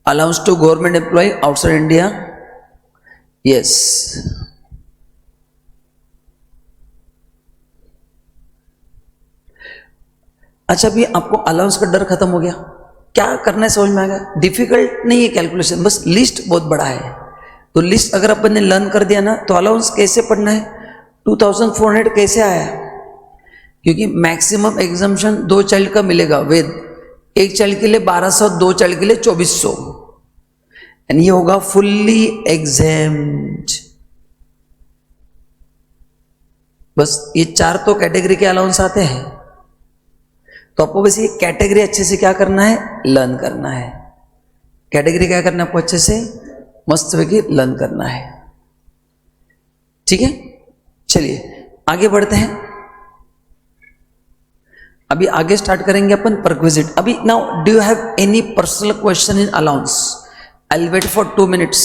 allowance to government employee outside India, yes। अच्छा अभी आपको अलाउंस का डर खत्म हो गया? क्या करना है समझ में आ गया? डिफिकल्ट नहीं है कैलकुलेशन, बस लिस्ट बहुत बड़ा है। तो लिस्ट अगर अपन ने लर्न कर दिया ना तो अलाउंस कैसे पढ़ना है? 2400 कैसे आया? क्योंकि मैक्सिमम एग्जाम्पशन 2 चाइल्ड का मिलेगा वेद। 1 चाइल्ड के लिए 1200, 2 चाइल्ड के लिए 2400। एंड ये होगा फुल्ली एग्जाम्ड। बस ये 4 तो कैटेगरी के अलाउंस आते हैं। तो आपको बस ये कैटेगरी अच्छे से क्या करना है? लर्न करना है। कैटेगरी क्या करना है आपको? अच्छे से मस्त वे लर्न करना है। ठीक है, चलिए आगे बढ़ते हैं। अभी आगे स्टार्ट करेंगे अपन परक्विजिट। अभी now do you have any personal question in allowance? I will wait for 2 minutes.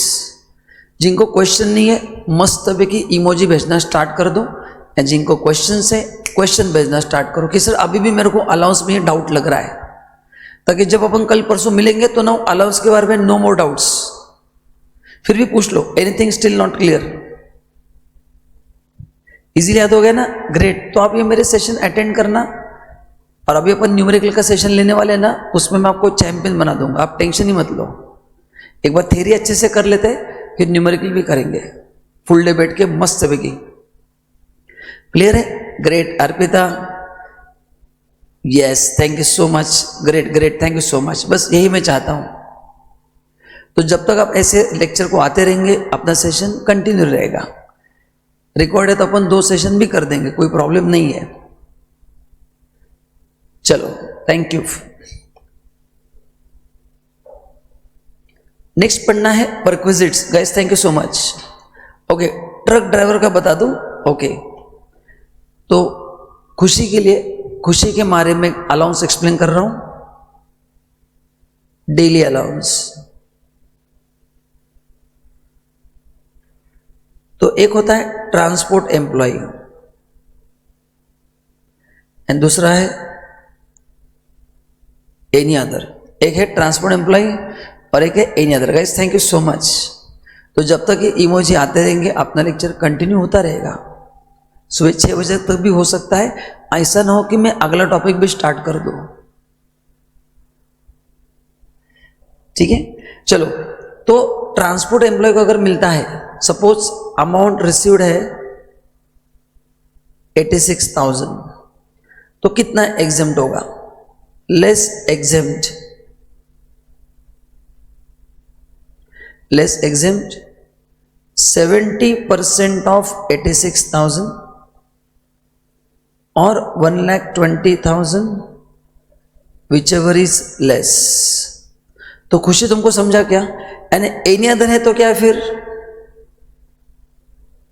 जिनको क्वेश्चन नहीं है मस्त वे की इमोजी भेजना स्टार्ट कर दो, या जिनको क्वेश्चन है क्वेश्चन भेजना स्टार्ट करो कि सर अभी भी मेरे को अलाउंस में डाउट लग रहा है, ताकि जब अपन कल परसों मिलेंगे तो ना अलाउंस के बारे में नो मोर डाउट्स। फिर भी पूछ लो, anything still not clear? Easily याद हो गया ना? ग्रेट। तो आप ये मेरे सेशन अटेंड करना। और अभी अपन न्यूमेरिकल का सेशन लेने वाले हैं ना, उसमें मैं आपको चैंपियन बना दूंगा, आप टेंशन ही मत लो। एक बार थ्योरी अच्छे से कर लेते हैं, फिर न्यूमेरिकल भी करेंगे फुल डे बैठ के मस्त तरीके। क्लियर है? Great. Arpita, yes, thank you so much. Great great, thank you so much. बस यही मैं चाहता हूं। तो जब तक आप ऐसे लेक्चर को आते रहेंगे अपना सेशन कंटिन्यू रहेगा। रिकॉर्ड है तो अपन 2 सेशन भी कर देंगे, कोई प्रॉब्लम नहीं है। चलो, थैंक यू। नेक्स्ट पढ़ना है perquisites. Guys thank you so much. Okay, truck driver का बता दूं। ओके, तो खुशी के लिए, खुशी के मारे में अलाउंस एक्सप्लेन कर रहा हूं। डेली अलाउंस, तो एक होता है ट्रांसपोर्ट एम्प्लॉय एंड दूसरा है एनी अदर। एक है ट्रांसपोर्ट एम्प्लॉय और एक है any other. Guys thank you so much. तो जब तक ये इमोजी आते रहेंगे अपना लेक्चर कंटिन्यू होता रहेगा। सुबह 6 बजे तक भी हो सकता है, ऐसा ना हो कि मैं अगला टॉपिक भी स्टार्ट कर दूं। ठीक है, चलो। तो ट्रांसपोर्ट एम्प्लॉय को अगर मिलता है, सपोज अमाउंट रिसीव्ड है 86,000, तो कितना एग्जेम्प्ट होगा? Less exempt, less exempt 70% of 86,000 और 1,20,000 विच एवर इज लेस। तो खुशी तुमको समझा क्या? यानी एनी अदर है तो क्या है फिर?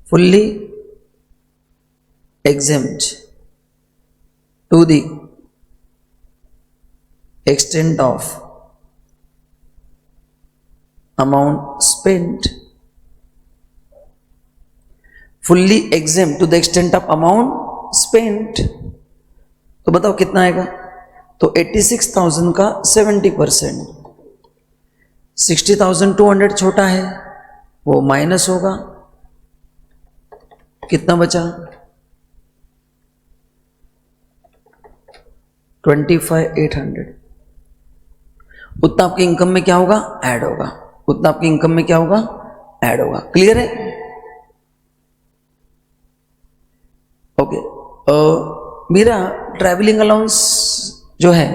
Fully exempt to the extent of amount spent. Fully exempt to the extent of amount spent. तो बताओ कितना आएगा? तो 86,000 का 70%, 60,200 छोटा है, वो माइनस होगा। कितना बचा? 25,800। उतना आपकी इनकम में क्या होगा? ऐड होगा। उतना आपकी इनकम में क्या होगा? ऐड होगा। क्लियर है? ओके। मेरा ट्रैवलिंग अलाउंस जो है,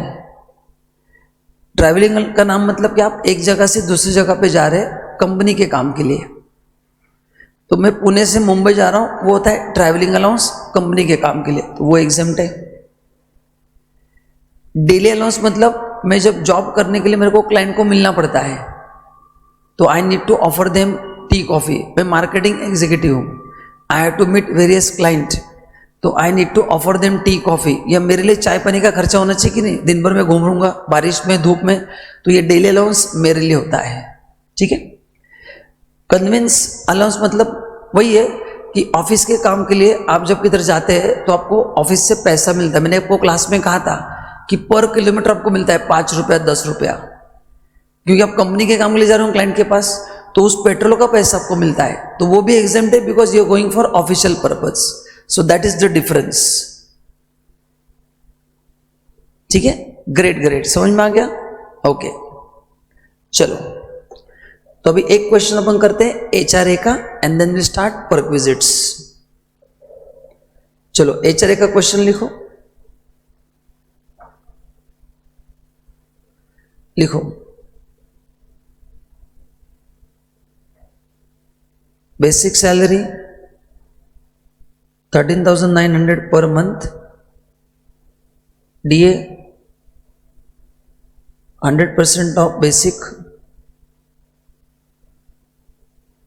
ट्रैवलिंग का नाम मतलब कि आप एक जगह से दूसरी जगह पे जा रहे हैं कंपनी के काम के लिए। तो मैं पुणे से मुंबई जा रहा हूं, वो होता है ट्रैवलिंग अलाउंस कंपनी के काम के लिए, तो वो एग्जेम्प्ट है। डेली अलाउंस मतलब मैं जब जॉब करने के लिए मेरे को क्लाइंट को मिलना पड़ता है, तो I need to offer them tea coffee. मैं मार्केटिंग एग्जीक्यूटिव हूं, I have to meet various client, तो I need to offer them tea coffee. या मेरे लिए चाय पानी का खर्चा होना चाहिए कि नहीं? दिन भर मैं घूमूंगा बारिश में धूप में, तो ये डेली अलाउंस मेरे लिए होता है। ठीक है। कन्वेंस अलाउंस मतलब वही है कि ऑफिस के काम के लिए आप जब किधर जाते हैं तो आपको ऑफिस से पैसा मिलता है। मैंने आपको क्लास में कहा था कि पर किलोमीटर आपको मिलता है 5 रुपया 10 रुपया, क्योंकि आप कंपनी के काम के लिए जा रहे हो क्लाइंट के पास, तो उस पेट्रोल का पैसा आपको मिलता है, तो वो भी एग्जेम्प्ट है because you are going for official purpose. So that is the difference. ठीक है, ग्रेट ग्रेट, समझ में आ गया? ओके, चलो। तो अभी एक क्वेश्चन अपन करते हैं एचआरए का and then we start perquisites. चलो एचआरए का क्वेश्चन लिखो, लिखो। Basic salary 13,900 per month, DA 100% of basic,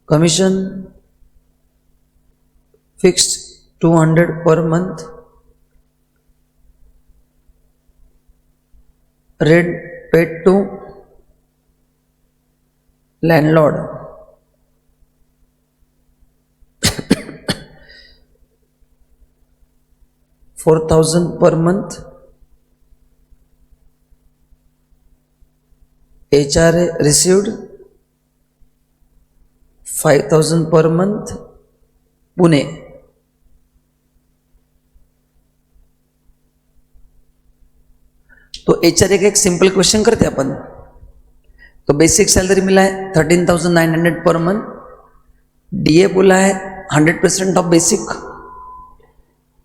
commission fixed 200 per month, rent paid to landlord 4,000 per month, HRA received 5,000 per month, Pune. तो एचआरए का एक सिंपल क्वेश्चन करते हैं अपन। तो बेसिक सैलरी मिला है 13,900 पर मंथ, डीए बोला है 100% ऑफ बेसिक,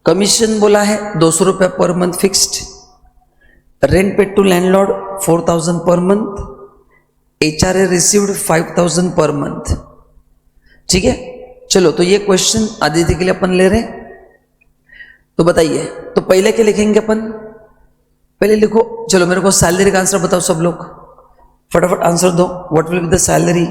कमीशन बोला है 200 रुपया per month fixed, rent paid to landlord 4,000 per month, HRA received 5,000 per month. ठीक है, चलो तो ये क्वेश्चन आदित्य के लिए अपन ले रहे हैं। तो बताइए, तो पहले क्या लिखेंगे अपन? पहले लिखो, चलो मेरे को सैलरी का आंसर बताओ सब लोग, फटाफट आंसर दो। What will be the salary?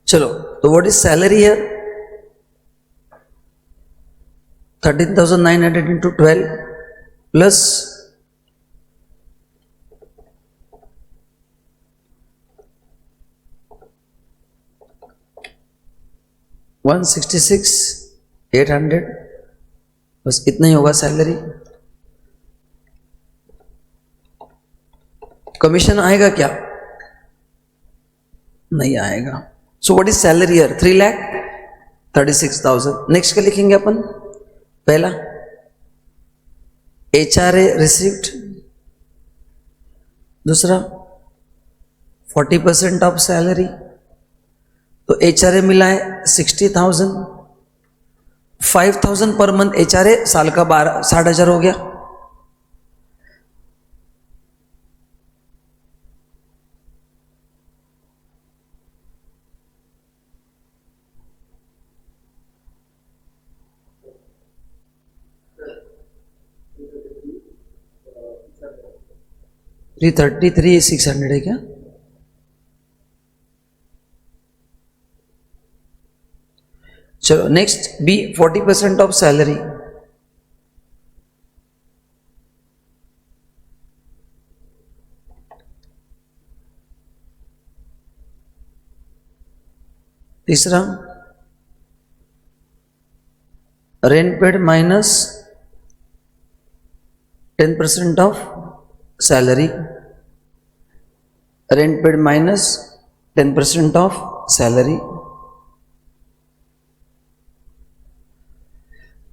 चलो, तो what is salary here? 13,900 into 12 plus 166,800, बस इतना ही होगा सैलरी। कमीशन आएगा क्या? नहीं आएगा। So what is salary here? 3,36,000। Next क्या लिखेंगे अपन? पहला HRA रिसीव्ड, दूसरा 40% ऑफ सैलरी, तो HRA मिला है 60,000, 5,000 पर मंथ HRA, साल का 60,000 हो गया। थ्री 33,600 है क्या? चलो नेक्स्ट बी 40% ऑफ सैलरी, तीसरा rent paid minus 10% of salary, rent paid minus 10% of salary.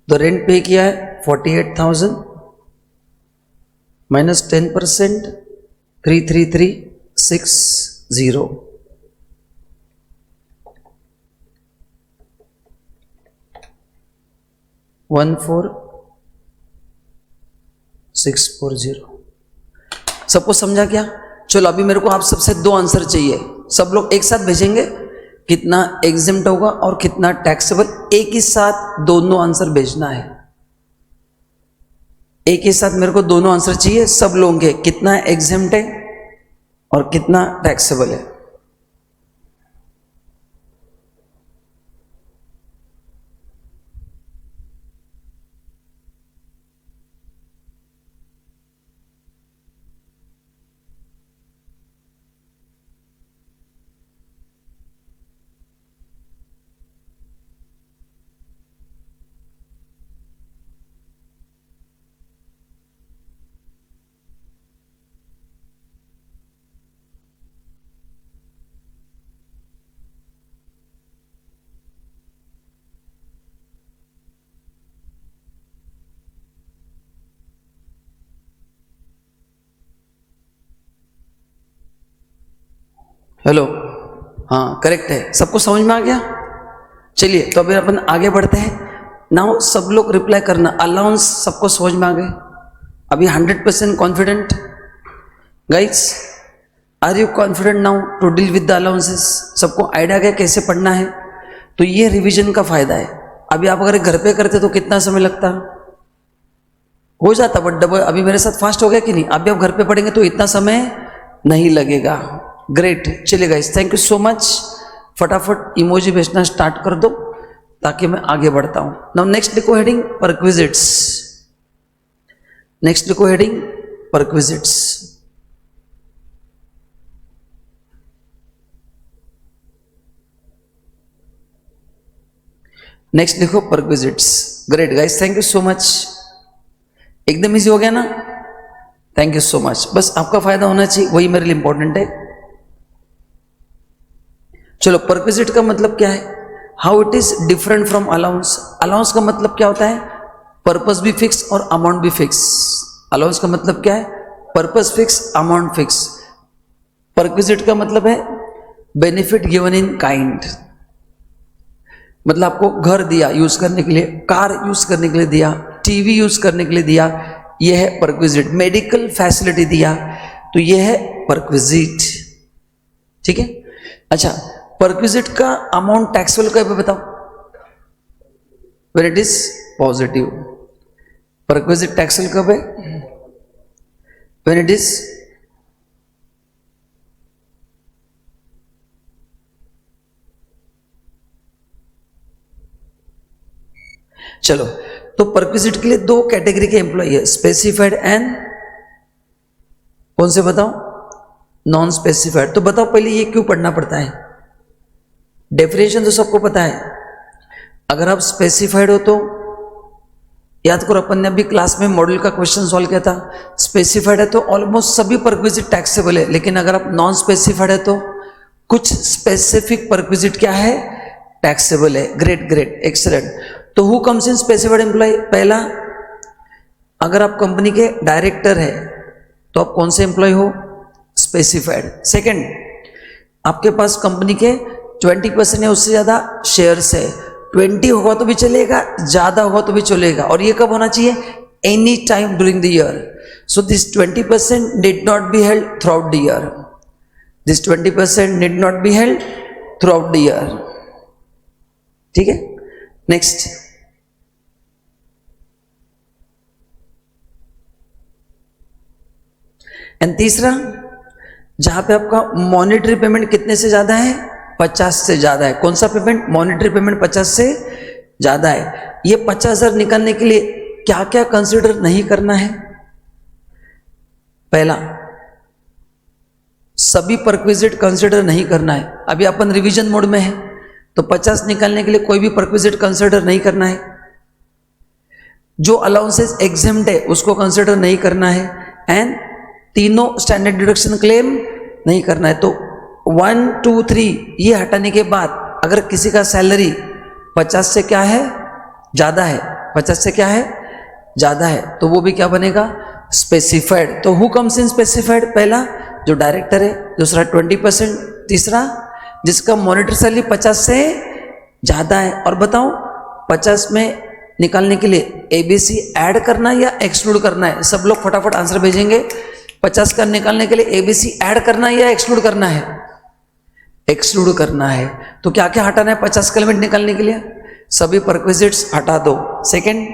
तो रेंट पे किया है 48,000 माइनस 10% 333,600, 14,640। सबको समझा क्या? चलो अभी मेरे को आप सबसे दो आंसर चाहिए, सब लोग एक साथ भेजेंगे, कितना एग्जेम्प्ट होगा और कितना टैक्सेबल, एक ही साथ दोनों आंसर भेजना है। एक ही साथ मेरे को दोनों आंसर चाहिए सब लोगों के, कितना एग्जेम्प्ट है और कितना टैक्सेबल है। हेलो, हाँ करेक्ट है, सबको समझ में आ गया? चलिए तो अभी अपन आगे बढ़ते हैं। नाउ सब लोग रिप्लाई करना, अलाउंस सबको समझ में आ गए? अभी 100% confident guys? Are you confident now to deal with the allowances? सबको आइडिया गया कैसे पढ़ना है? तो ये रिवीजन का फायदा है। अभी आप अगर घर पे करते तो कितना समय लगता? हो जाता, बट डबल। अभी मेरे साथ फास्ट हो गया कि नहीं? अभी आप घर पे पढ़ेंगे तो इतना समय नहीं लगेगा। ग्रेट, चलिए guys, thank you so much. फटाफट इमोजी भेजना स्टार्ट कर दो ताकि मैं आगे बढ़ता हूं। नाउ नेक्स्ट लिखो हेडिंग परक्विजिट्स। नेक्स्ट लिखो हेडिंग परक्विजिट्स। नेक्स्ट लिखो perquisites. Great guys, thank you so much. एकदम इजी हो गया ना? Thank you so much. बस आपका फायदा होना चाहिए, वही मेरे लिए इंपॉर्टेंट है। चलो, परक्विजिट का मतलब क्या है? How it is different from allowance. Allowance का मतलब क्या होता है? पर्पस भी फिक्स और अमाउंट भी फिक्स। अलाउंस का मतलब क्या है? Purpose fix, amount fix. Perquisite का मतलब है बेनिफिट गिवन इन काइंड। मतलब आपको घर दिया यूज करने के लिए, कार यूज करने के लिए दिया, टीवी यूज करने के लिए दिया, यह है परक्विजिट। मेडिकल फैसिलिटी दिया तो यह है परक्विजिट। ठीक है। अच्छा, परक्विजिट का अमाउंट टैक्सेबल कब है बताओ? When it is positive. Perquisite taxable कब है? व्हेन इट इज चलो, तो परक्विजिट के लिए दो कैटेगरी के एम्प्लॉय है, स्पेसिफाइड एंड कौन से बताओ? Non specified. तो बताओ पहले ये क्यों पढ़ना पड़ता है? डेफिनेशन तो सबको पता है। अगर आप स्पेसिफाइड हो तो याद करो, अपन ने अभी क्लास में मॉडल का क्वेश्चन सॉल्व किया था। स्पेसिफाइड है तो ऑलमोस्ट सभी परक्विजिट टैक्सेबल है, लेकिन अगर आप नॉन स्पेसिफाइड है तो कुछ स्पेसिफिक परक्विजिट क्या है? टैक्सेबल है। Great great, excellent. तो who comes in specified employee? पहला, अगर आप कंपनी के डायरेक्टर है तो आप कौन से एम्प्लॉय हो? स्पेसिफाइड। सेकंड, आपके पास कंपनी के 20% या उससे ज्यादा शेयर्स है। 20 होगा तो भी चलेगा, ज्यादा होगा तो भी चलेगा, और ये कब होना चाहिए? Any time during the year. So this 20% did not be held through out the year. This 20% did not be held through out the year. ठीक है। नेक्स्ट, एंड तीसरा, जहां पे आपका मॉनेटरी पेमेंट कितने से ज्यादा है? 50 से ज्यादा है। कौन सा पेमेंट? मॉनेटरी पेमेंट 50 से ज्यादा है। ये 50,000 निकालने के लिए क्या क्या कंसिडर नहीं करना है? पहला, सभी परक्विजिट कंसिडर नहीं करना है। अभी अपन रिवीजन मोड में है तो 50 निकालने के लिए कोई भी परक्विजिट कंसिडर नहीं करना है। जो अलाउंसेस एग्जेम्प्ट है उसको कंसिडर नहीं करना है, एंड तीनों स्टैंडर्ड डिडक्शन क्लेम नहीं करना है। तो 1, 2, 3 ये हटाने के बाद अगर किसी का सैलरी 50 से क्या है? ज्यादा है। 50 से क्या है? ज्यादा है, तो वो भी क्या बनेगा? स्पेसिफाइड। तो हु कम्स इन स्पेसिफाइड? पहला, जो डायरेक्टर है। दूसरा 20%। तीसरा, जिसका मॉनिटर सैलरी 50 से ज्यादा है। और बताओ 50 में निकालने के लिए एबीसी ऐड करना या एक्सक्लूड करना है? सब लोग फटाफट आंसर भेजेंगे। 50 का निकालने के लिए एबीसी ऐड करना है या एक्सक्लूड करना है? एक्सक्लूड करना है। तो क्या क्या हटाना है 50 का लिमिट निकालने के लिए? सभी परक्विजिट्स हटा दो। सेकंड,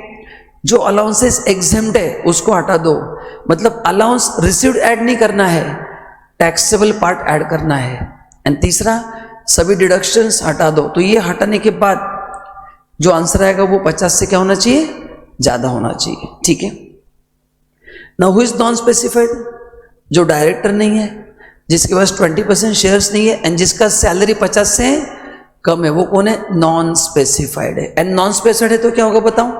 जो अलाउंसेस एग्जेम्प्ट है उसको हटा दो। मतलब अलाउंस रिसीव्ड ऐड नहीं करना है, टैक्सेबल पार्ट ऐड करना है। एंड तीसरा, सभी डिडक्शंस हटा दो। तो ये हटाने के बाद जो आंसर आएगा वो 50 से क्या होना चाहिए? ज्यादा होना चाहिए। ठीक है। Now who is non specified? जो डायरेक्टर नहीं है, जिसके पास 20% शेयर्स नहीं है, एंड जिसका सैलरी 50 से कम है, वो कौन है? नॉन स्पेसिफाइड है। एंड नॉन स्पेसिफाइड है तो क्या होगा बताओ?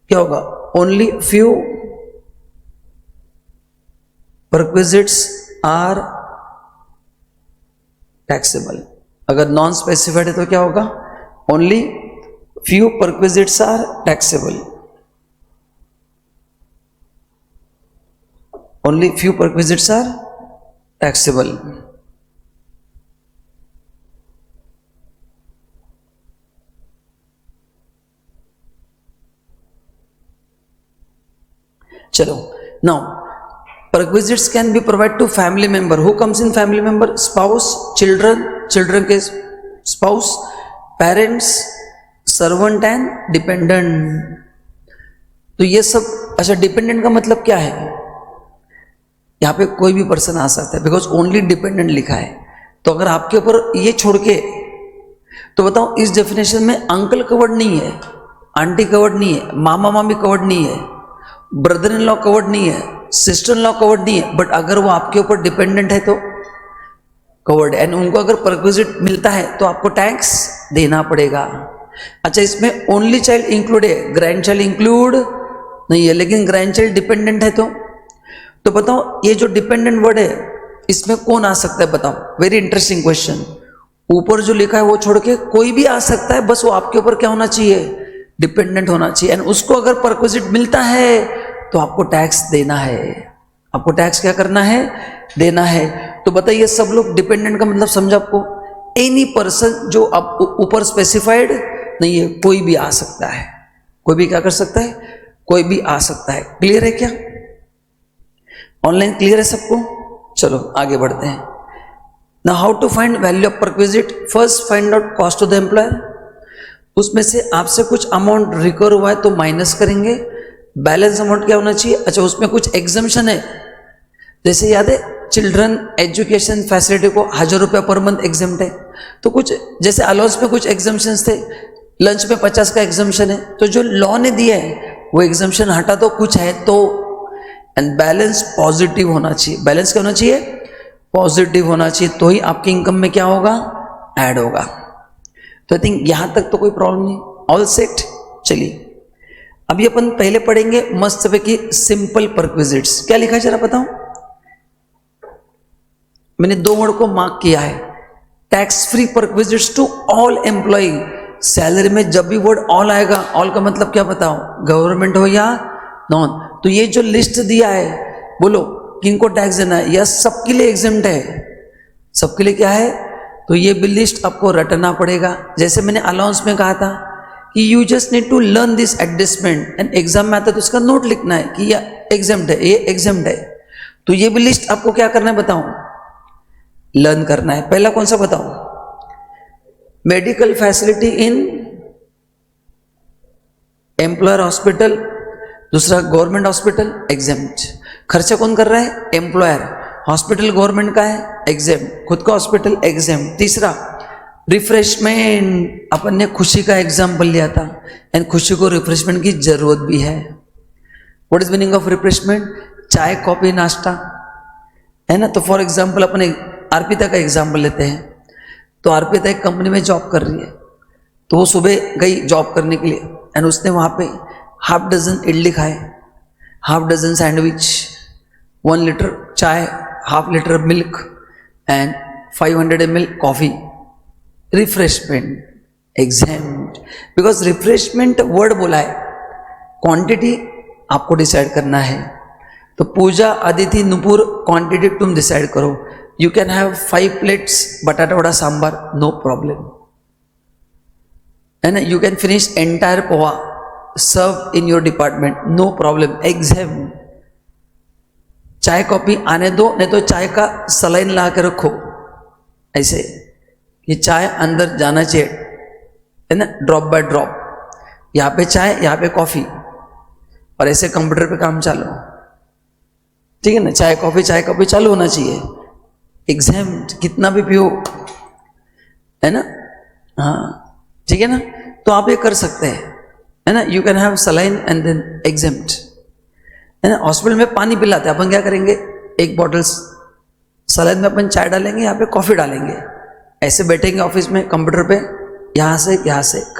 क्या होगा? Only few perquisites are taxable. अगर नॉन स्पेसिफाइड है तो क्या होगा? Only few perquisites are taxable. Only few perquisites are taxable. चलो, now perquisites can be provide to family member. Who comes in family member? Spouse, children, children के spouse, parents, servant and dependent. तो ये सब। अच्छा, dependent का मतलब क्या है? यहाँ पे कोई भी पर्सन आ सकता है, बिकॉज ओनली डिपेंडेंट लिखा है। तो अगर आपके ऊपर ये छोड़ के, तो बताओ इस डेफिनेशन में अंकल कवर्ड नहीं है, आंटी कवर्ड नहीं है, मामा मामी कवर्ड नहीं है, ब्रदर इन लॉ कवर्ड नहीं है, सिस्टर इन लॉ कवर्ड नहीं है, बट अगर वो आपके ऊपर डिपेंडेंट है तो कवर्ड। एंड उनको अगर परक्विजिट मिलता है तो आपको टैक्स देना पड़ेगा। अच्छा, इसमें ओनली चाइल्ड इंक्लूड है, ग्रैंड चाइल्ड इंक्लूड नहीं है, लेकिन ग्रैंड चाइल्ड डिपेंडेंट है तो बताओ ये जो डिपेंडेंट वर्ड है इसमें कौन आ सकता है बताओ? Very interesting question. ऊपर जो लिखा है वो छोड़ के कोई भी आ सकता है, बस वो आपके ऊपर क्या होना चाहिए? डिपेंडेंट होना चाहिए। एंड उसको अगर परक्विजिट मिलता है तो आपको टैक्स देना है। आपको टैक्स क्या करना है? देना है। तो बताइए सब लोग डिपेंडेंट का मतलब समझा आपको? एनी पर्सन जो अब ऊपर स्पेसिफाइड नहीं है, कोई भी आ सकता है। कोई भी क्या कर सकता है? कोई भी आ सकता है। क्लियर है क्या? ऑनलाइन क्लियर है सबको? चलो आगे बढ़ते हैं। Now how to find value of perquisite? First find out cost to the employer. उसमें से आपसे कुछ अमाउंट रिकवर हुआ है तो माइनस करेंगे। बैलेंस अमाउंट क्या होना चाहिए? अच्छा, उसमें कुछ एग्जम्पशन है, जैसे याद है चिल्ड्रन एजुकेशन फैसिलिटी को 1000 रुपया पर मंथ एग्जाम्प्ट है, तो कुछ जैसे अलाउंस में कुछ एग्जम्पशंस थे, लंच में 50 का एग्जम्पशन है, तो जो लॉ ने दिया है वो एग्जम्पशन हटा दो, कुछ है तो। एंड बैलेंस पॉजिटिव होना चाहिए। बैलेंस क्या होना चाहिए? पॉजिटिव होना चाहिए, तो ही आपकी इनकम में क्या होगा? ऐड होगा। तो आई थिंक यहां तक तो कोई प्रॉब्लम नहीं, ऑल सेट। चलिए अभी अपन पहले पढ़ेंगे मस्त वे की सिंपल परक्विजिट्स। क्या लिखा है जरा बताओ? मैंने 2 वर्ड को मार्क किया है, tax free perquisites to all employ. Salary में जब भी वर्ड ऑल आएगा, ऑल का मतलब क्या बताओ? गवर्नमेंट हो या नॉन। तो ये जो लिस्ट दिया है, बोलो किनको टैक्स देना है? या सबके लिए एग्जेम्प्ट है? सबके लिए क्या है? तो ये भी लिस्ट आपको रटना पड़ेगा। जैसे मैंने अलाउंस में कहा था कि you just need to learn this adjustment, and exam में आता तो उसका नोट लिखना है कि यह एग्जेम्प्ट है, ये एग्जेम्प्ट है। तो ये भी लिस्ट आपको क्या करना है बताओ? लर्न करना है। पहला कौन सा बताओ? Medical facility in employer hospital, दूसरा गवर्नमेंट हॉस्पिटल एग्जेम्प्ट। खर्चा कौन कर रहा है? एम्प्लॉयर। हॉस्पिटल गवर्नमेंट का है, एग्जेम्प्ट। खुद का हॉस्पिटल, एग्जेम्प्ट। तीसरा रिफ्रेशमेंट, अपन ने खुशी का एग्जाम्पल लिया था, एंड खुशी को रिफ्रेशमेंट की जरूरत भी है। What is meaning of refreshment? चाय कॉफी नाश्ता, है ना। तो फॉर एग्जाम्पल अपने अर्पिता का एग्जाम्पल लेते हैं। तो अर्पिता एक कंपनी में जॉब कर रही है, तो वो सुबह गई जॉब करने के लिए, एंड उसने वहाँ पे हाफ डजन इडली खाए, हाफ डजन सैंडविच, 1 लीटर चाय, half litre milk and 500 ml coffee. Refreshment exempt, because refreshment word बोला है, क्वांटिटी आपको डिसाइड करना है। तो पूजा, अदिति, नुपुर, क्वांटिटी तुम डिसाइड करो। You can have 5 plates batata vada sambar, no problem, है ना। You can finish entire poha, serve in your department, no problem, exam. चाय कॉफी आने दो, नहीं तो चाय का सलाइन ला के रखो, ऐसे कि चाय अंदर जाना चाहिए, है ना, ड्रॉप बाय ड्रॉप। यहाँ पे चाय, यहाँ पे कॉफी, और ऐसे कंप्यूटर पे काम चालू, ठीक है ना। चाय कॉफी चालू होना चाहिए। एग्जाम कितना भी पियो, है ना, हाँ ठीक है ना। तो आप ये कर सकते हैं, है ना। You can have saline and then exempt, है ना। हॉस्पिटल में पानी पिलाते हैं, अपन क्या करेंगे? 1 बॉटल सलाइन में अपन चाय डालेंगे, यहाँ पे कॉफी डालेंगे, ऐसे बैठेंगे ऑफिस में कंप्यूटर पे, यहाँ से एक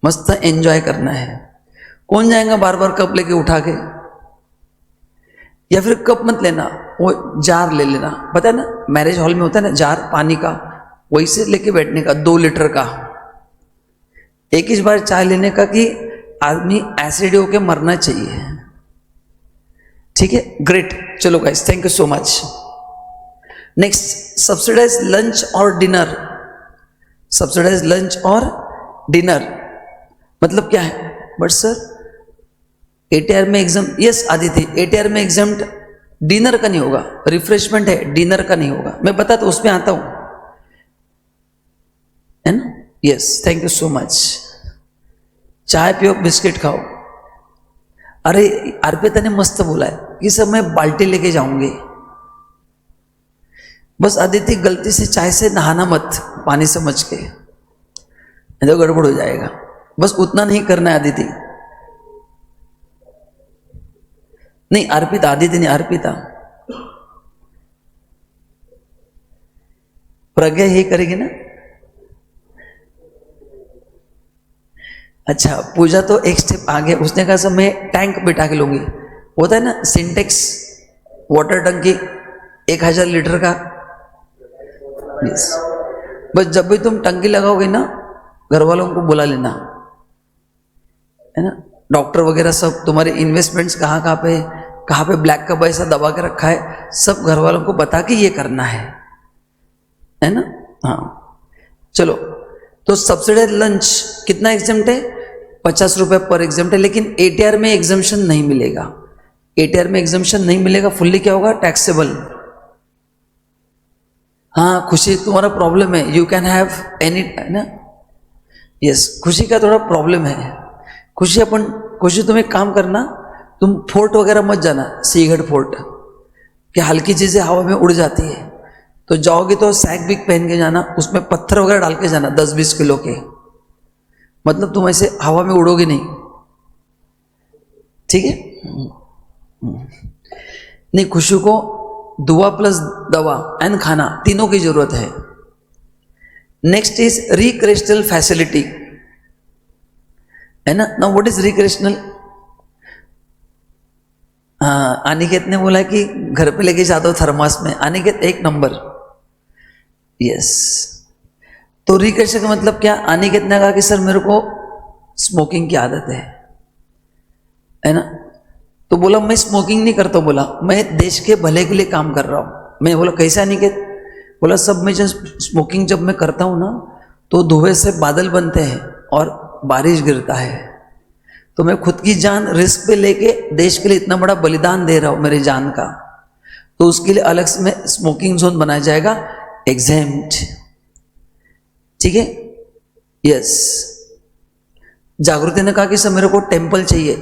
मस्त एंजॉय करना है। कौन जाएगा बार बार कप लेके उठा के? या फिर कप मत लेना, वो जार ले लेना, पता है ना, मैरिज हॉल में होता है ना जार पानी का, वैसे लेके बैठने का, 2 लीटर का। एक ही बार चाय लेने का कि आदमी एसिड होके मरना चाहिए, ठीक है। ग्रेट, चलो guys, thank you so much. Next, subsidize lunch और डिनर। सब्सिडाइज लंच और डिनर मतलब क्या है? बट सर एटीआर में एग्जाम, यस आदित्य, एटीआर में एग्जाम डिनर का नहीं होगा, रिफ्रेशमेंट है, डिनर का नहीं होगा। मैं बता तो उसमें आता हूं, है ना। Yes, thank you so much. चाय पियो, बिस्किट खाओ। अरे अर्पिता ने मस्त बोला है कि सब मैं बाल्टी लेके जाऊंगी। बस आदित्य गलती से चाय से नहाना मत, पानी समझ के, नहीं तो गड़बड़ हो जाएगा। बस उतना नहीं करना है आदित्य। नहीं अर्पिता, आदित्य नहीं, अर्पिता। प्रज्ञा यही करेगी ना। अच्छा, पूजा तो एक स्टेप आगे, उसने कहा सर मैं टैंक बिठा के लूंगी, होता है ना सिंटेक्स वाटर टंकी 1000 लीटर का। यस, बस जब भी तुम टंकी लगाओगे ना, घर वालों को बुला लेना, है ना। डॉक्टर वगैरह सब तुम्हारे इन्वेस्टमेंट्स कहाँ पे ब्लैक का पैसा दबा के रखा है, सब घर वालों को बता के ये करना है ना। हाँ चलो, तो सब्सिडाइज लंच कितना एग्जाम्प्ट है? 50 रुपए पर एग्जाम्प्ट है, लेकिन एटीआर में एग्जाम्पशन नहीं मिलेगा। एटीआर में एग्जाम्पशन नहीं मिलेगा, फुल्ली क्या होगा? टैक्सेबल। हाँ खुशी, तुम्हारा प्रॉब्लम है, यू कैन हैव एनी, है ना। यस, खुशी का थोड़ा प्रॉब्लम है। खुशी तुम एक काम करना, तुम फोर्ट वगैरह मत जाना, सीगढ़ फोर्ट कि हल्की चीजें हवा में उड़ जाती है, तो जाओगे तो सैक बिग पहन के जाना, उसमें पत्थर वगैरह डाल के जाना 10-20 किलो के, मतलब तुम ऐसे हवा में उड़ोगे नहीं, ठीक है। नहीं, खुशी को दुआ प्लस दवा एंड खाना तीनों की जरूरत है। नेक्स्ट इज रिक्रिएशनल फैसिलिटी, है ना। Now what is recreational? हाँ, अनिकेत ने बोला कि घर पे लेके जाता हूं थर्मास में। अनिकेत 1 नंबर। यस, तो रिक्रिएशन का मतलब क्या? अनिकेत ने कहा कि सर मेरे को स्मोकिंग की आदत है ना। तो बोला मैं स्मोकिंग नहीं करता, बोला मैं देश के भले के लिए काम कर रहा हूं। मैं बोला कैसा अनिकेत? बोला सब मैं स्मोकिंग जब मैं करता हूं ना, तो धुएं से बादल बनते हैं और बारिश गिरता है, तो मैं खुद की जान रिस्क पे लेके देश के लिए इतना बड़ा बलिदान दे रहा हूं मेरी जान का, तो उसके लिए अलग से में स्मोकिंग जोन बनाया जाएगा, एग्जेम्प्ट, ठीक है। यस, जागृति ने कहा कि सर मेरे को टेम्पल चाहिए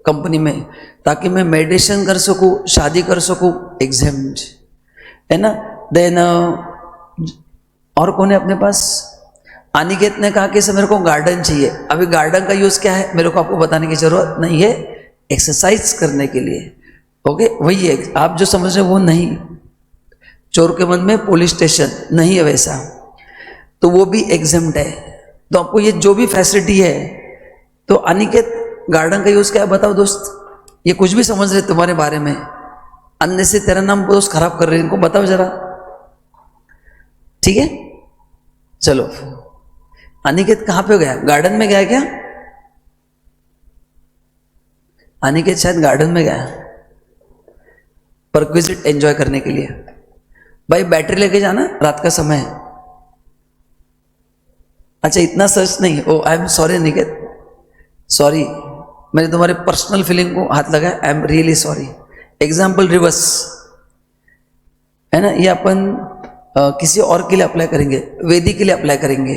कंपनी में, ताकि मैं मेडिटेशन कर सकूं, शादी कर सकूं, एग्जेम्प्ट, है ना। देन और कौन है अपने पास? अनिकेत ने कहा कि सर मेरे को गार्डन चाहिए। अभी गार्डन का यूज क्या है मेरे को आपको बताने की जरूरत नहीं है, एक्सरसाइज करने के लिए, ओके वही है। आप जो समझ रहे हो वो नहीं, चोर के मन में पुलिस स्टेशन नहीं है वैसा, तो वो भी एग्जेम्प्ट है। तो आपको ये जो भी फैसिलिटी है, तो अनिकेत गार्डन का यूज क्या है बताओ दोस्त? ये कुछ भी समझ रहे तुम्हारे बारे में, अन्य से तेरा नाम दोस्त खराब कर रहे हैं, इनको बताओ जरा, ठीक है। चलो, अनिकेत कहां पे गया? गार्डन में गया क्या? अनिकेत शायद गार्डन में गया परक्विजिट एंजॉय करने के लिए। भाई बैटरी लेके जाना, रात का समय है। अच्छा इतना सर्च नहीं, oh I am sorry Aniket, sorry, मैंने तुम्हारे पर्सनल फीलिंग को हाथ लगाया, I am really sorry. Example reverse, है ना, ये अपन किसी और के लिए अप्लाई करेंगे, वेदी के लिए अप्लाई करेंगे।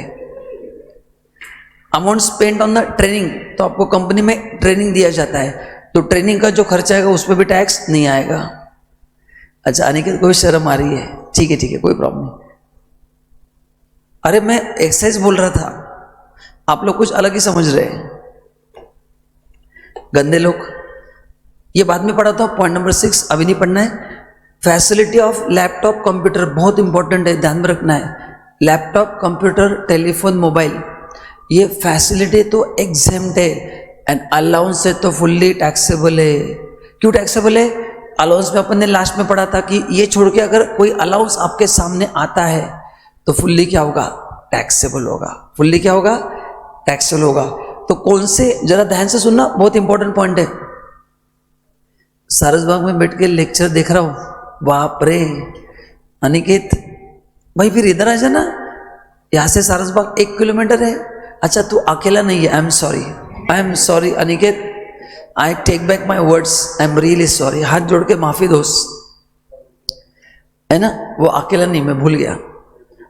Amount spend on the training, तो आपको कंपनी में ट्रेनिंग दिया जाता है, तो ट्रेनिंग का जो खर्चा आएगा उस पर भी टैक्स नहीं आएगा। अच्छा अनिकेत को भी शर्म आ रही है, ठीक है कोई प्रॉब्लम नहीं। अरे मैं एक्सरसाइज बोल रहा था, आप लोग कुछ अलग ही समझ रहे हैं, गंदे लोग। ये बाद में पढ़ा था, पॉइंट नंबर 6 अभी नहीं पढ़ना है। फैसिलिटी ऑफ लैपटॉप कंप्यूटर बहुत इंपॉर्टेंट है, ध्यान में रखना है। लैपटॉप कंप्यूटर टेलीफोन मोबाइल, ये फैसिलिटी तो एग्जेम्प्ट है, एंड अलाउंस है तो फुल्ली टैक्सेबल है। क्यों टैक्सेबल है? अलाउंस में अपन ने लास्ट में पढ़ा था कि ये छोड़ के अगर कोई अलाउंस आपके सामने आता है तो फुल्ली क्या होगा? टैक्सेबल होगा। फुल्ली क्या होगा? टैक्सेबल होगा। तो कौन से, जरा ध्यान से सुनना, बहुत इंपॉर्टेंट पॉइंट है। सारसबाग में बैठ के लेक्चर देख रहा हूं, बाप रे अनिकेत भाई फिर इधर आ जाना, यहां से सारसबाग 1 किलोमीटर है। अच्छा तू अकेला नहीं है, I am sorry Aniket, I take back my words, I am really sorry. हाथ जोड़ के माफी दोस्त, है ना, वो अकेला नहीं, मैं भूल गया।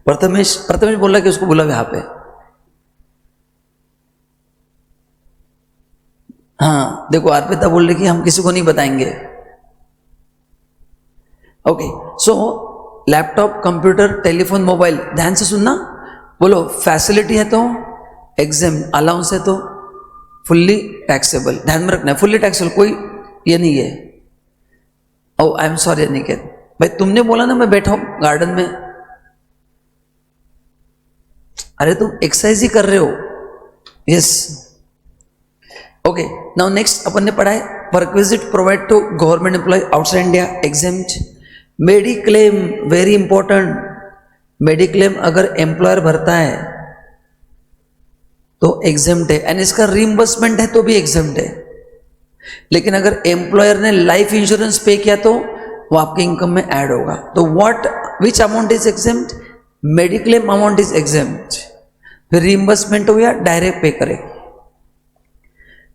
प्रथमेश बोल रहा कि उसको बुला यहां पे। हाँ देखो अर्पिता बोल रही कि हम किसी को नहीं बताएंगे। ओके, सो लैपटॉप कंप्यूटर टेलीफोन मोबाइल, ध्यान से सुनना, बोलो फैसिलिटी है तो एग्जेम, अलाउंस है तो फुल्ली टैक्सेबल। ध्यान में रखना है, फुल्ली टैक्सेबल, कोई ये नहीं है। ओ आई एम सॉरी अनिकेत भाई, तुमने बोला ना मैं बैठा हूं गार्डन में। अरे तुम एक्सरसाइज ही कर रहे हो। यस ओके, नाउ नेक्स्ट अपन ने पढ़ा है perquisite provide to government employ outside India exempt. Mediclaim very important, mediclaim अगर एम्प्लॉयर भरता है तो एग्जेम्प्ट है, एंड इसका रीइंबर्समेंट है तो भी एग्जेम्प्ट है। लेकिन अगर एम्प्लॉयर ने लाइफ इंश्योरेंस पे किया तो वो आपके इनकम में ऐड होगा। तो what which amount is exempt? Mediclaim amount is exempt. फिर रीइंबर्समेंट हो या डायरेक्ट पे करे,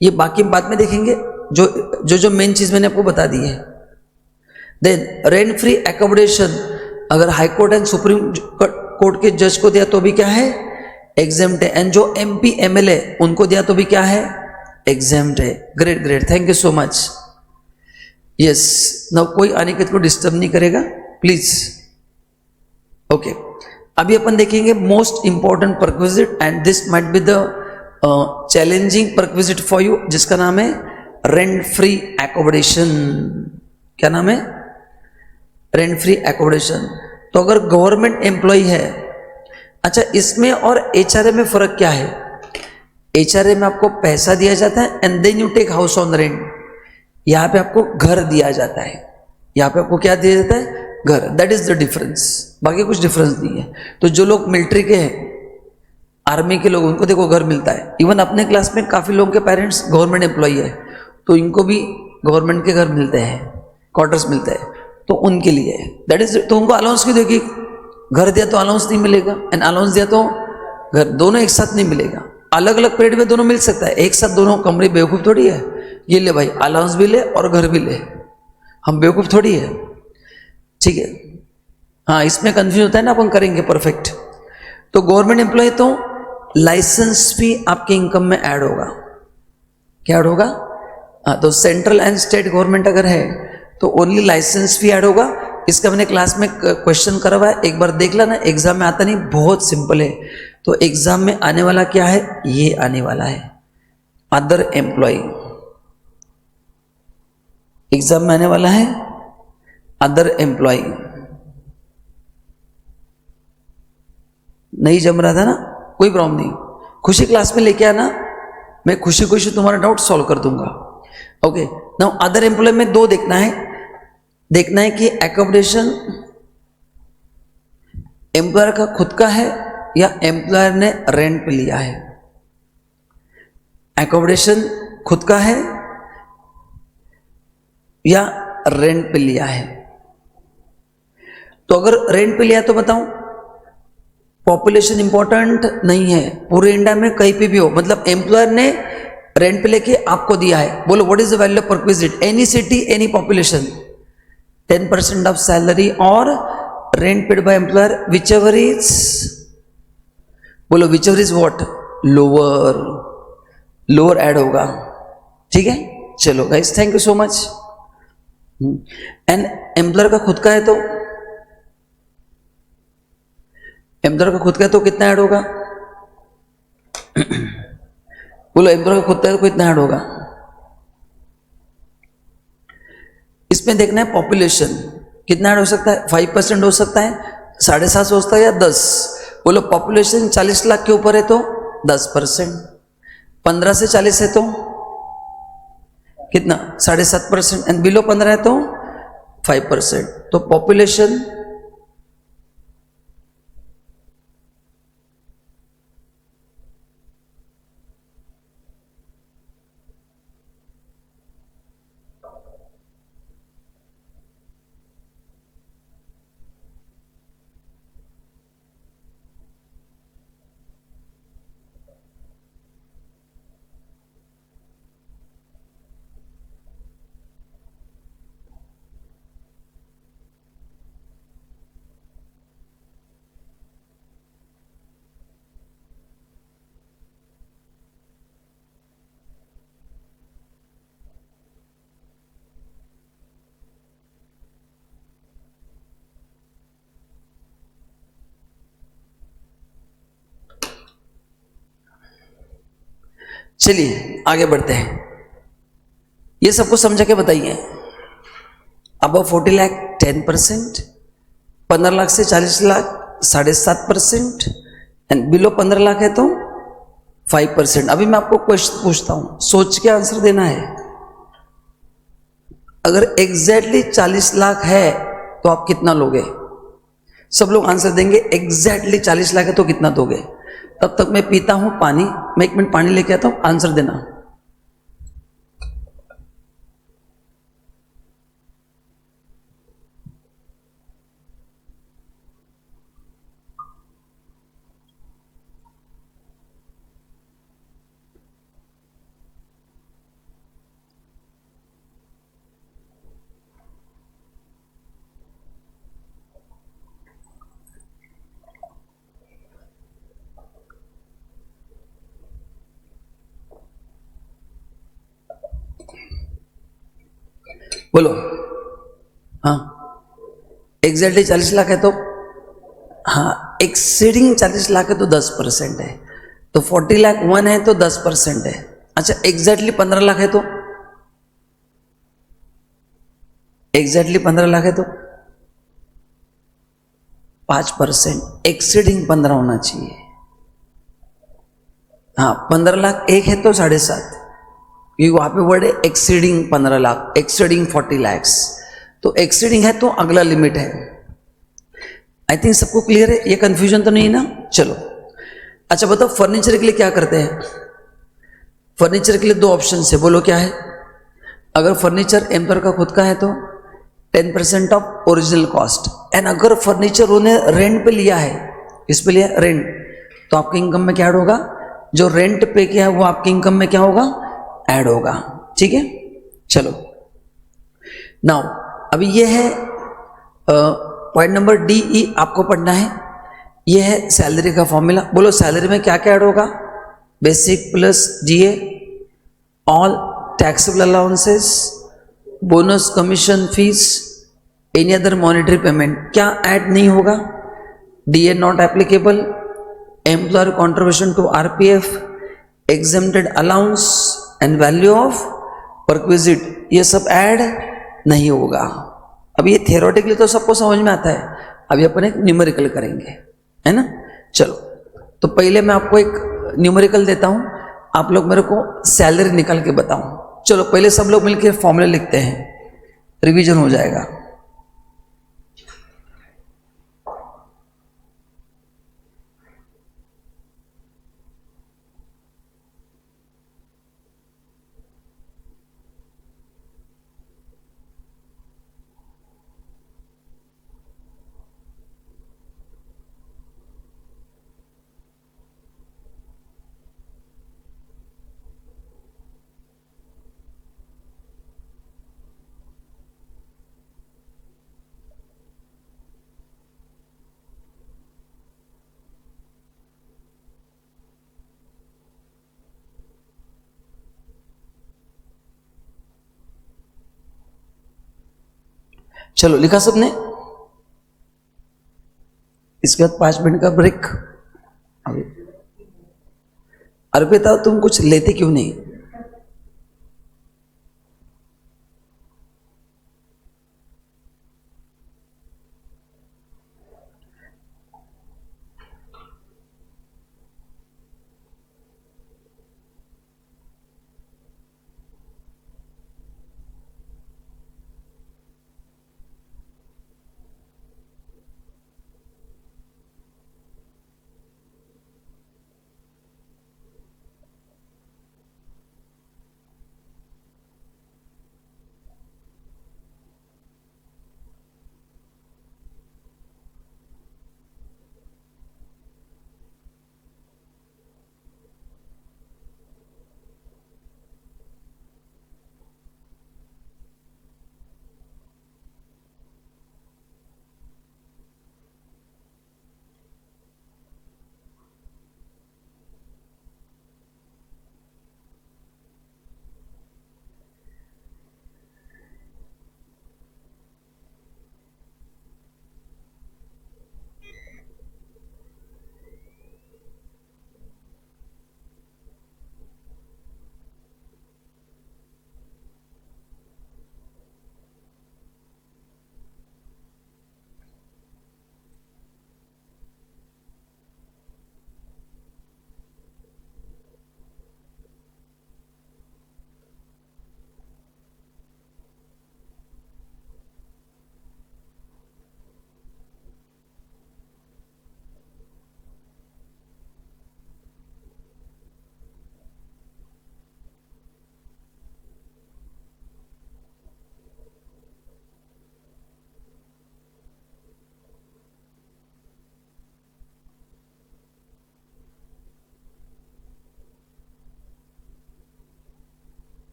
ये बाकी बाद में देखेंगे। जो मेन चीज मैंने आपको बता दी है। देन रेंट फ्री एकोमोडेशन, अगर high court and supreme court के जज को दिया तो भी क्या है? एग्जेम्प्ट है। एंड जो MP MLA उनको दिया तो भी क्या है? एग्जेम्प्ट है। Great great, thank you so much. Yes, now कोई अनिकेत को डिस्टर्ब नहीं करेगा प्लीज। ओके, अभी अपन देखेंगे most important perquisite, and this might be the challenging perquisite for you, जिसका नाम है रेंट फ्री एकोमोडेशन। क्या नाम है? Rent free accommodation. तो अगर गवर्नमेंट एम्प्लॉय है, अच्छा इसमें और HRA में फर्क क्या है? HRA में आपको पैसा दिया जाता है and then you take house on rent. यहां पे आपको घर दिया जाता है, यहां पे आपको क्या दिया जाता है? घर। दैट इज द डिफरेंस, बाकी कुछ डिफरेंस नहीं है। तो जो लोग मिलिट्री के हैं, आर्मी के लोग, उनको देखो घर मिलता है। इवन अपने क्लास में काफी लोगों के पेरेंट्स गवर्नमेंट एम्प्लॉय है, तो इनको भी गवर्नमेंट के घर मिलते हैं, क्वार्टर्स मिलते हैं, तो उनके लिए दैट इज। तो उनको अलाउंस क्यों देगी? घर दिया तो अलाउंस नहीं मिलेगा, एंड अलाउंस दिया तो घर, दोनों एक साथ नहीं मिलेगा। अलग अलग पीरियड में दोनों मिल सकता है, एक साथ दोनों कमरे बेवकूफ थोड़ी है। ये ले भाई, अलाउंस भी ले और घर भी ले, हम बेवकूफ थोड़ी है। ठीक है, हाँ इसमें कंफ्यूज होता है ना, अपन करेंगे परफेक्ट। तो गवर्नमेंट एम्प्लॉय तो लाइसेंस भी आपके इनकम में ऐड होगा। क्या ऐड होगा? हाँ, तो सेंट्रल एंड स्टेट गवर्नमेंट अगर है तो ओनली लाइसेंस भी ऐड होगा। इसका मैंने क्लास में क्वेश्चन करा हुआ है, एक बार देख लेना, एग्जाम में आता नहीं, बहुत सिंपल है। तो एग्जाम में आने वाला क्या है? ये आने वाला है अदर एम्प्लॉय। एग्जाम में आने वाला है अदर एम्प्लॉय। नहीं जम रहा था ना, कोई प्रॉब्लम नहीं, खुशी क्लास में लेके आना, मैं खुशी खुशी तुम्हारा डाउट सॉल्व कर दूंगा। ओके, नाउ अदर एम्प्लॉय में दो देखना है कि एकोमोडेशन एम्प्लॉयर का खुद का है या एम्प्लॉयर ने रेंट पे लिया है। एकोमोडेशन खुद का है या रेंट पे लिया है। तो अगर रेंट पे लिया तो बताऊं, पॉपुलेशन इंपॉर्टेंट नहीं है, पूरे इंडिया में कहीं पे भी हो, मतलब एम्प्लॉयर ने रेंट पे लेके आपको दिया है। बोलो what is the value of perquisite? Any city any population, 10% of salary और rent paid by employer which ever is, बोलो which ever is what? Lower add होगा। ठीक है, चलो guys, thank you so much. And employer का खुद का है तो, एम्प्लॉयर का खुद का है तो कितना ऐड होगा? बोलो एम्प्लॉयर का खुद का है तो कितना ऐड होगा? इसमें देखना है पॉपुलेशन कितना ऐड हो सकता है। 5% हो सकता है, 7.5 हो सकता है, या 10। बोलो पॉपुलेशन 40 लाख के ऊपर है तो 10%, 15 से 40 है तो कितना? 7.5%, एंड बिलो 15 है तो 5%। तो पॉपुलेशन चलिए आगे बढ़ते हैं। ये सबको समझा के बताइए। अब 40 लाख 10%, 15 लाख से 40 लाख 7.5%, एंड बिलो 15 लाख है तो 5%। अभी मैं आपको क्वेश्चन पूछता हूं, सोच के आंसर देना है। अगर एग्जैक्टली 40 लाख है तो आप कितना लोगे? सब लोग आंसर देंगे एग्जैक्टली 40 लाख है तो कितना दोगे? तब तक मैं पीता हूं पानी, मैं 1 मिनट पानी लेके आता हूं, आंसर देना। बोलो। हाँ, एग्जैक्टली 40 लाख है तो, हाँ, एक्सीडिंग 40 लाख है तो 10% है, तो 40 लाख 1 है तो 10% है। अच्छा, एग्जैक्टली 15 लाख है तो, एग्जैक्टली 15 लाख है तो 5%, एक्सीडिंग 15 होना चाहिए। हाँ, 15 लाख एक है तो 7.5, क्योंकि वहां पे वर्ड है एक्सीडिंग 15 लाख, एक्सीडिंग 40 लैक्स, तो एक्सीडिंग है तो अगला लिमिट है। आई थिंक सबको क्लियर है, ये कंफ्यूजन तो नहीं है ना? चलो, अच्छा बताओ, फर्नीचर के लिए क्या करते हैं? फर्नीचर के लिए 2 ऑप्शन है, बोलो क्या है? अगर फर्नीचर एम्पर का खुद का है तो 10% ऑफ ओरिजिनल कॉस्ट, एंड अगर फर्नीचर उन्हें रेंट पे लिया है, किस पे लिया? रेंट, तो आपके इनकम में क्या ऐड होगा? जो रेंट पे किया है वो आपके इनकम में क्या होगा? ऐड होगा। ठीक है, चलो नाउ अभी ये है पॉइंट नंबर डी ई, आपको पढ़ना है। ये है सैलरी का फॉर्मूला। बोलो सैलरी में क्या क्या ऐड होगा? Basic plus DA, all taxable allowances, bonus, commission, fees, any other monetary payment. क्या ऐड नहीं होगा? DA not applicable, employer contribution to RPF, exempted allowance and value of perquisite, ये सब ऐड नहीं होगा। अब ये थियोरेटिकली तो सबको समझ में आता है, अभी अपन एक न्यूमेरिकल करेंगे, है ना? चलो, तो पहले मैं आपको एक न्यूमेरिकल देता हूं, आप लोग मेरे को सैलरी निकाल के बताओ। चलो पहले सब लोग मिलकर फॉर्मूले लिखते हैं, रिवीजन हो जाएगा। चलो लिखा सबने? इसके बाद 5 मिनट का ब्रेक। अर्पिता तुम कुछ लेते क्यों नहीं?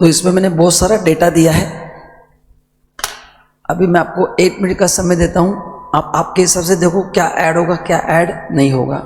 तो इसमें मैंने बहुत सारा डेटा दिया है। अभी मैं आपको 8 मिनट का समय देता हूं, आप आपके हिसाब से देखो क्या ऐड होगा क्या ऐड नहीं होगा।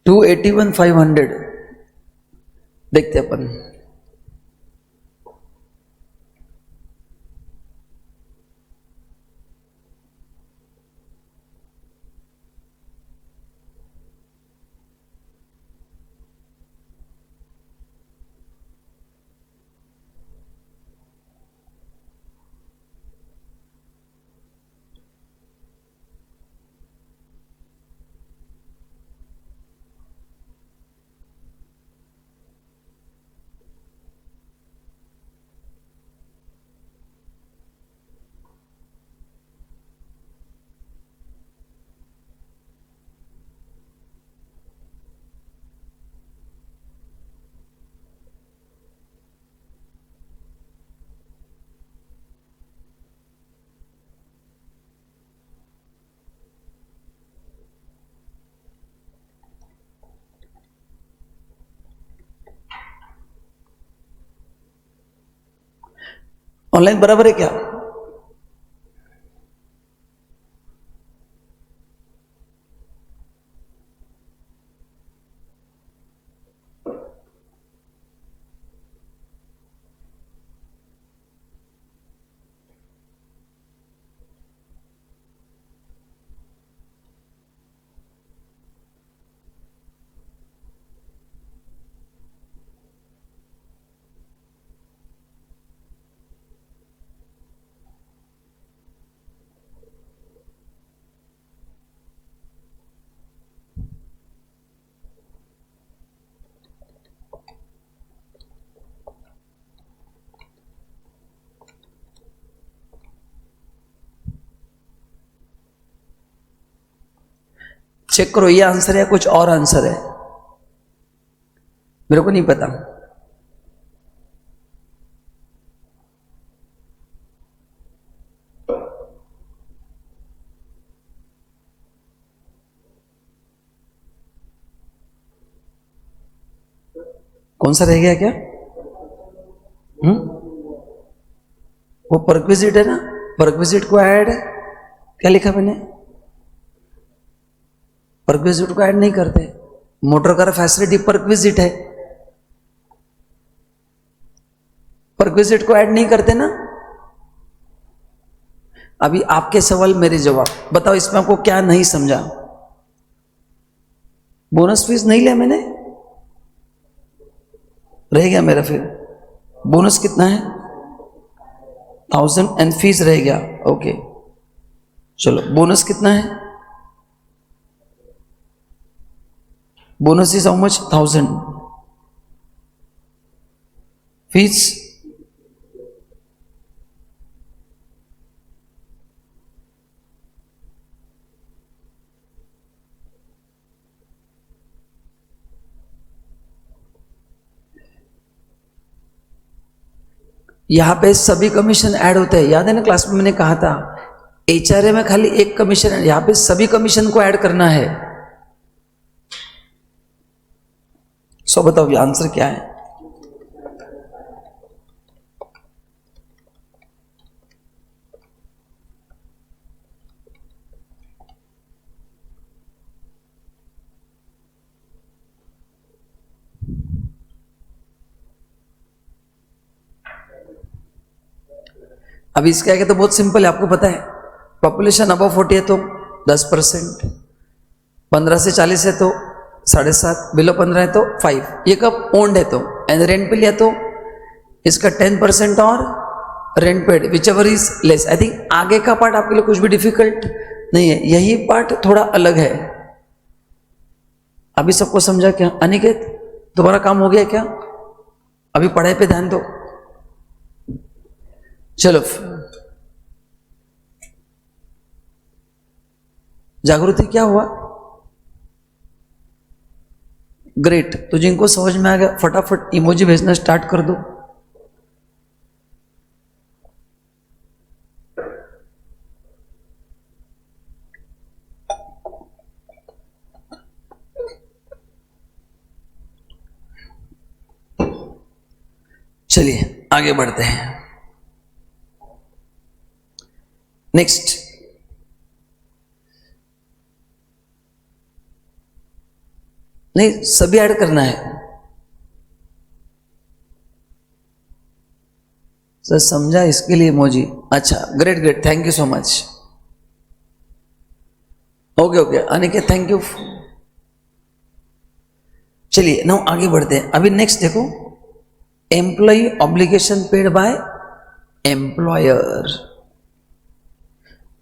टू 81,500 देखते अपन। ऑनलाइन बराबर है क्या? चेक करो ये आंसर है कुछ और आंसर है, मेरे को नहीं पता। कौन सा रह गया क्या? वो परक्विजिट है ना, परक्विजिट को ऐड क्या लिखा मैंने? परक्विजिट को ऐड नहीं करते, मोटर कार फैसिलिटी परक्विजिट है, परक्विजिट को ऐड नहीं करते ना। अभी आपके सवाल मेरे जवाब, बताओ इसमें आपको क्या नहीं समझा? बोनस फीस नहीं लिया मैंने, रह गया मेरा फिर बोनस कितना है 1000 एंड फीस रह गया। ओके चलो बोनस कितना है? Bonus is how much 1000, fees यहां पे सभी कमीशन ऐड होते हैं, याद है ना क्लास में मैंने कहा था HRA में खाली एक कमीशन है, यहां पे सभी कमीशन को ऐड करना है। सो बताओ आंसर क्या है? अभी इसका क्या तो बहुत सिंपल है, आपको पता है। पॉपुलेशन अबव 40 है तो 10%, 15 से 40 है तो 7.5%, बिलो 15 है तो 5। ये कब ओन्ड है तो, एंड रेंट पे लिया तो इसका 10% और rent paid which ever is less. I think आगे का पार्ट आपके लिए कुछ भी डिफिकल्ट नहीं है, यही पार्ट थोड़ा अलग है। अभी सबको समझा क्या? अनिकेत तुम्हारा काम हो गया क्या? अभी पढ़ाई पे ध्यान दो। चलो जागृति क्या हुआ? ग्रेट। तो जिनको समझ में आ गया फटाफट इमोजी भेजना स्टार्ट कर दो। चलिए आगे बढ़ते हैं। नेक्स्ट, नहीं सभी ऐड करना है सर, समझा इसके लिए इमोजी। अच्छा great great, thank you so much. Okay okay Aniket thank you. चलिए नाउ आगे बढ़ते हैं। अभी नेक्स्ट देखो, employ obligation paid by employer.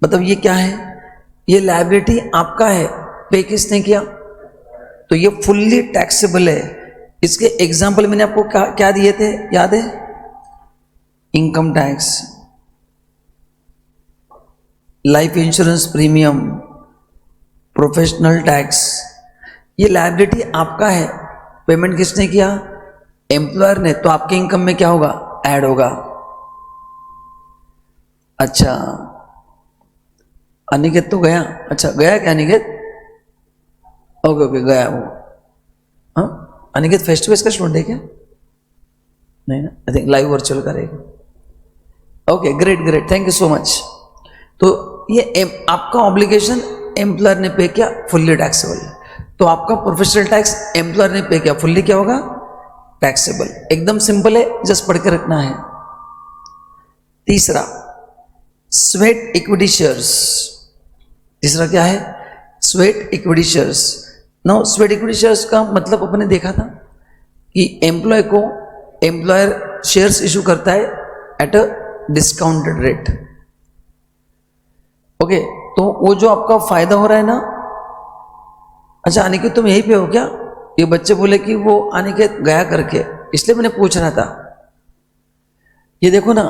मतलब ये क्या है? ये लायबिलिटी आपका है, पे किसने किया, तो ये फुल्ली टैक्सेबल है। इसके एग्जाम्पल मैंने आपको क्या दिए थे, याद है? Income tax, life insurance premium, professional tax. ये लायबिलिटी आपका है, पेमेंट किसने किया? एम्प्लॉयर ने, तो आपके इनकम में क्या होगा? ऐड होगा। अच्छा अनिकेत तो गया, अच्छा गया क्या अनिकेत? ओके ओके गया वो। हाँ अनिकेत फेस टू फेस का स्टूडेंट है क्या? नहीं ना, आई थिंक लाइव वर्चुअल करेगा। Okay great great, thank you so much. तो ये आपका ऑब्लिगेशन एम्प्लॉयर ने पे किया, फुल्ली टैक्सेबल। तो आपका प्रोफेशनल टैक्स एम्प्लॉयर ने पे किया, फुल्ली क्या होगा? टैक्सेबल। एकदम सिंपल है, जस्ट पढ़ के रखना है। तीसरा स्वेट इक्विटी शेयर्स। तीसरा क्या है? Sweat equity shares. Now sweat equity shares का मतलब अपने देखा था कि एम्प्लॉय को एम्प्लॉयर शेयर्स इशू करता है at a discounted rate. Okay, तो वो जो आपका फायदा हो रहा है ना। अच्छा अनिकेत तुम यहीं पे हो क्या? ये बच्चे बोले कि वो अनिकेत गया करके, इसलिए मैंने पूछ रहा था। ये देखो ना,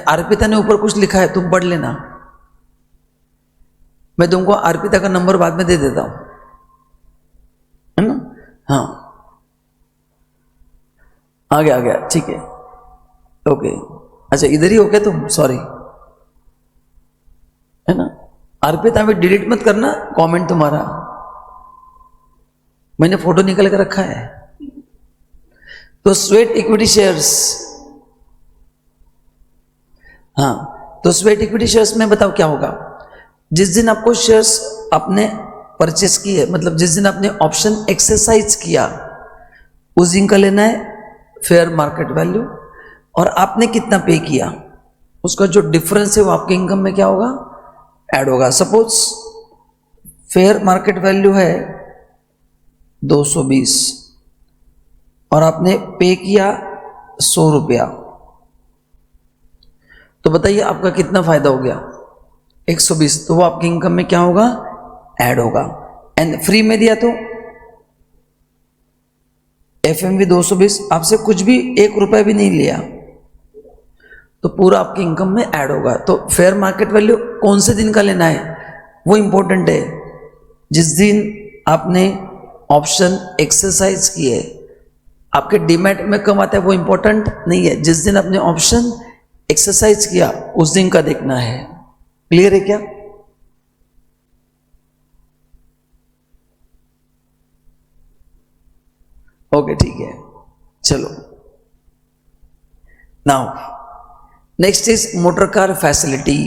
अर्पिता ने ऊपर कुछ लिखा है, तुम पढ़ लेना। मैं तुमको अर्पिता का नंबर बाद में दे देता हूं, है ना? हाँ आ गया ठीक है। ओके अच्छा इधर ही हो क्या तुम? सॉरी, है ना? अर्पिता अभी डिलीट मत करना कमेंट तुम्हारा, मैंने फोटो निकल के रखा है। तो स्वेट इक्विटी शेयर्स, हाँ तो स्वेट इक्विटी शेयर्स में बताओ क्या होगा? जिस दिन आपको शेयर्स आपने परचेस किए, मतलब जिस दिन आपने ऑप्शन एक्सरसाइज किया, उस दिन का लेना है फेयर मार्केट वैल्यू, और आपने कितना पे किया उसका जो डिफरेंस है वो आपके इनकम में क्या होगा? ऐड होगा। सपोज फेयर मार्केट वैल्यू है 220 और आपने पे किया 100 रुपया, तो बताइए आपका कितना फायदा हो गया? 120। तो वो आपकी इनकम में क्या होगा? ऐड होगा। एंड फ्री में दिया तो FMV 220, आपसे कुछ भी 1 रुपया भी नहीं लिया, तो पूरा आपकी इनकम में ऐड होगा। तो फेयर मार्केट वैल्यू कौन से दिन का लेना है वो इंपॉर्टेंट है। जिस दिन आपने ऑप्शन एक्सरसाइज किए, आपके डीमैट में कम आता है वो इंपॉर्टेंट नहीं है, जिस दिन आपने ऑप्शन एक्सरसाइज किया उस दिन का देखना है। क्लियर है क्या? ओके ठीक है, चलो। Now next is motor car facility.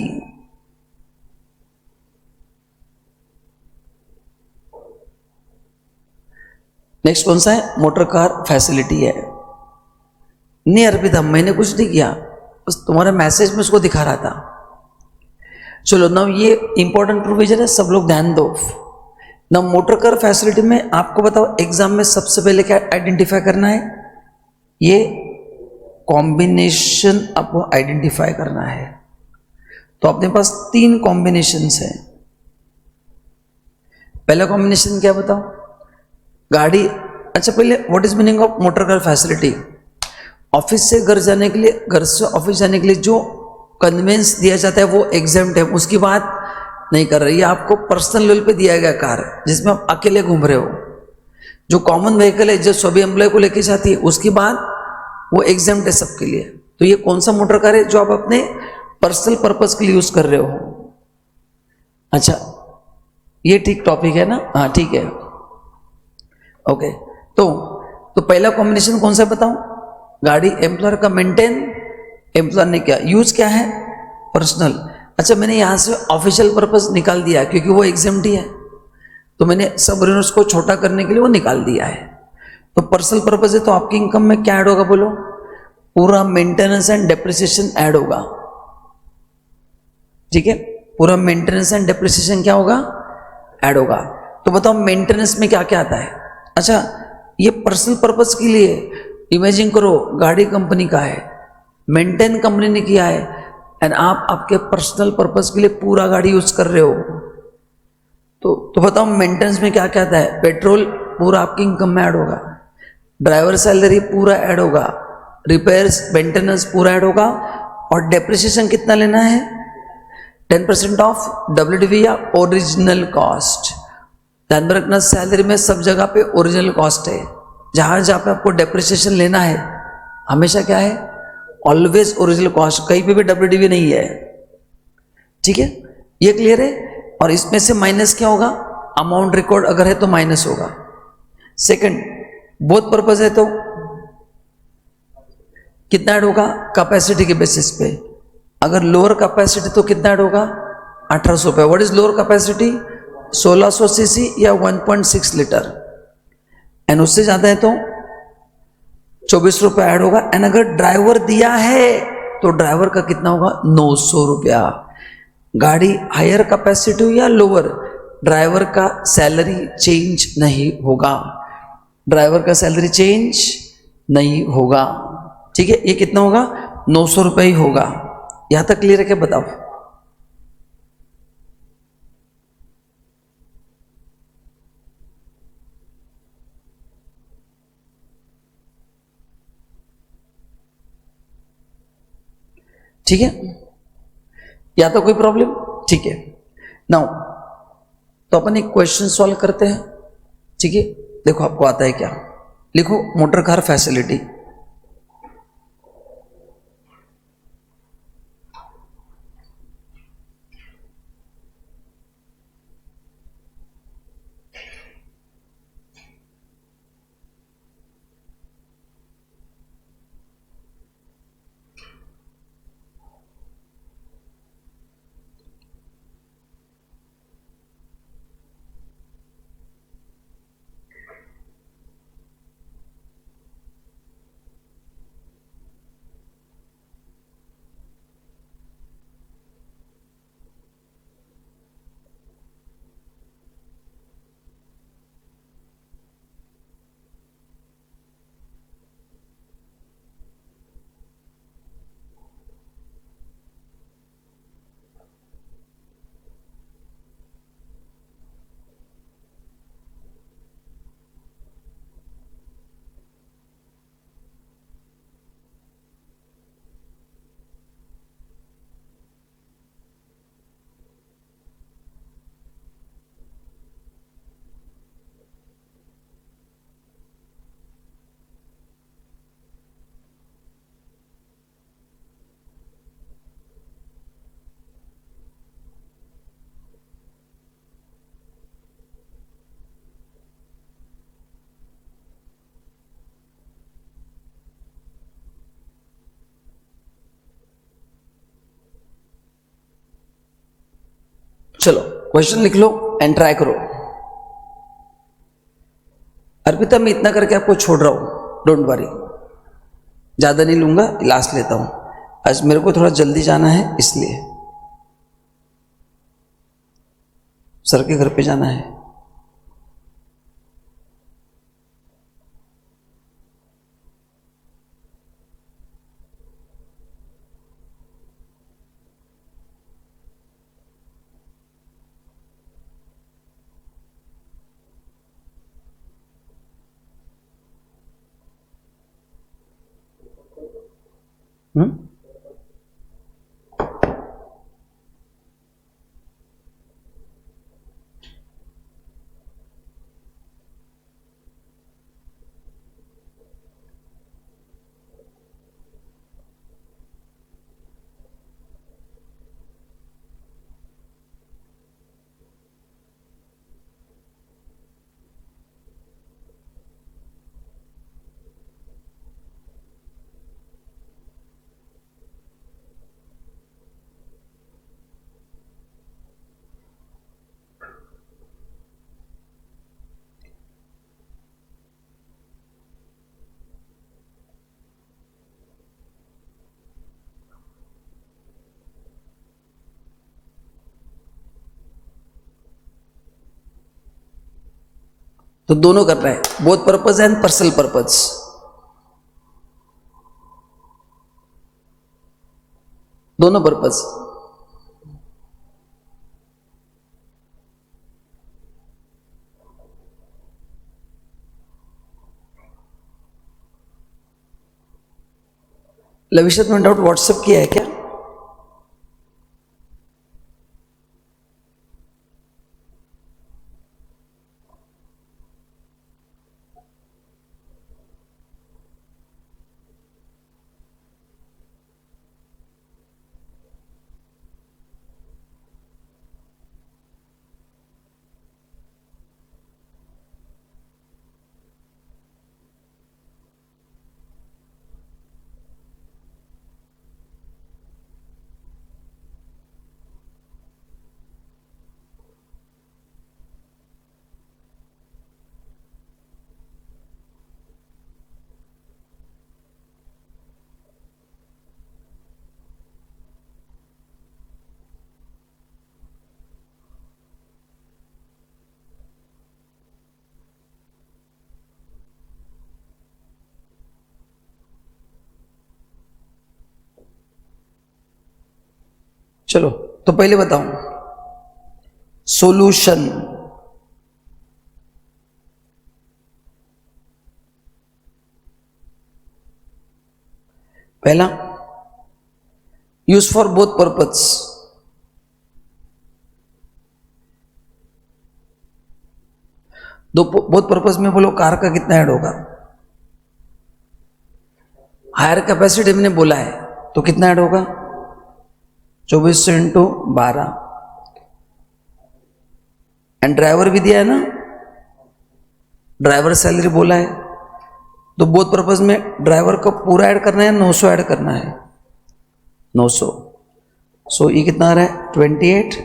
Next कौन सा है? मोटर कार फैसिलिटी है। नहीं अर्पिता, मैंने कुछ नहीं किया, बस तुम्हारे मैसेज में उसको दिखा रहा था। चलो ना, ये इंपॉर्टेंट प्रोविजन है, सब लोग ध्यान दो ना। मोटर कार फैसिलिटी में आपको बताओ, एग्जाम में सबसे पहले क्या आइडेंटिफाई करना है? ये कॉम्बिनेशन आपको आइडेंटिफाई करना है। तो अपने पास 3 कॉम्बिनेशंस हैं। पहला कॉम्बिनेशन क्या बताओ? गाड़ी। अच्छा, पहले what is meaning of motor car facility? Office से घर जाने के लिए, घर से ऑफिस जाने के लिए जो कन्वेंस दिया जाता है वो एग्जाम्प्ट है, उसकी बात नहीं कर रही है। आपको पर्सनल लेवल पे दिया गया कार जिसमें आप अकेले घूम रहे हो, जो कॉमन व्हीकल है जो सभी एम्प्लॉय को लेके जाती है, उसकी बात वो एग्जाम्प्ट है सबके लिए। तो ये कौन सा मोटर कार है? जो आप अपने पर्सनल पर्पज के लिए यूज कर रहे हो। अच्छा, ये ठीक टॉपिक है ना? हाँ ठीक है, ओके। तो पहला कॉम्बिनेशन कौन सा बताऊं? गाड़ी एम्प्लॉयर का मेंटेन, एम्प्लॉयर ने क्या यूज क्या है? पर्सनल। अच्छा, मैंने यहां से ऑफिशियल पर्पस निकाल दिया क्योंकि वो एग्जाम्प्ट ही है, तो मैंने सब यूनिट्स को छोटा करने के लिए वो निकाल दिया है। तो पर्सनल पर्पस है, तो आपकी इनकम में क्या ऐड होगा बोलो? पूरा मेंटेनेंस एंड डेप्रिसिएशन ऐड होगा। ठीक है, पूरा मेंटेनेंस एंड डेप्रिसिएशन क्या होगा? ऐड होगा। तो बताओ मेंटेनेंस में क्या क्या आता है? अच्छा, ये पर्सनल पर्पस के लिए इमेजिन करो, गाड़ी कंपनी का है, मेंटेन कंपनी ने किया है, एंड आप आपके पर्सनल पर्पस के लिए पूरा गाड़ी यूज कर रहे हो। तो बताओ मेंटेनेंस में क्या क्या आता है? पेट्रोल पूरा आपकी इनकम में ऐड होगा, ड्राइवर सैलरी पूरा ऐड होगा, रिपेयर्स मेंटेनेंस पूरा ऐड होगा, और डेप्रिसिएशन कितना लेना है? 10% ऑफ WDV या ओरिजिनल कॉस्ट। ध्यान में रखना, सैलरी में सब जगह पे ओरिजिनल कॉस्ट है। जहां जहां पे आपको डेप्रिसिएशन लेना है, हमेशा क्या है? ऑलवेज ओरिजिनल कॉस्ट, कहीं पे भी WDV नहीं है। ठीक है, ये क्लियर है? और इसमें से माइनस क्या होगा? अमाउंट रिकॉर्ड अगर है तो माइनस होगा। सेकंड, बोथ पर्पज है तो कितना ऐड होगा? कैपेसिटी के बेसिस पे। अगर लोअर कैपेसिटी तो कितना ऐड होगा? 1800 रुपये। What is lower capacity? 1600 CC या 1.6 लीटर। एंड उससे ज्यादा है तो 24 रुपये ऐड होगा। एंड अगर ड्राइवर दिया है तो ड्राइवर का कितना होगा? 900 रुपया। गाड़ी हायर कैपेसिटी हो या लोअर, ड्राइवर का सैलरी चेंज नहीं होगा। ड्राइवर का सैलरी चेंज नहीं होगा। ठीक है, ये कितना होगा? 900 रुपये ही होगा। यहां तक क्लियर है क्या? बताओ। ठीक है, या तो कोई प्रॉब्लम? ठीक है, नाउ तो अपन एक क्वेश्चन सॉल्व करते हैं। ठीक है, देखो आपको आता है क्या? लिखो मोटर कार फैसिलिटी। चलो क्वेश्चन लिख लो एंड ट्राई करो। अर्पिता मैं इतना करके आपको छोड़ रहा हूं, डोंट वरी, ज्यादा नहीं लूंगा, लास्ट लेता हूं। आज मेरे को थोड़ा जल्दी जाना है इसलिए, सर के घर पे जाना है। तो दोनों कर रहे हैं, both purpose and personal purpose. दोनों पर्पज। लविशत में डाउट व्हाट्सएप किया है क्या? चलो तो पहले बताऊं सॉल्यूशन। पहला यूज फॉर बोथ पर्पज। दो बोथ पर्पज में बोलो कार का कितना ऐड होगा? हायर कैपेसिटी हमने बोला है तो कितना ऐड होगा? 2400 इंटू 12। एंड ड्राइवर भी दिया है ना, ड्राइवर सैलरी बोला है, तो बोथ पर्पज में ड्राइवर को पूरा ऐड करना है, 900 ऐड करना है, 900। सो ये कितना आ रहा है? 28,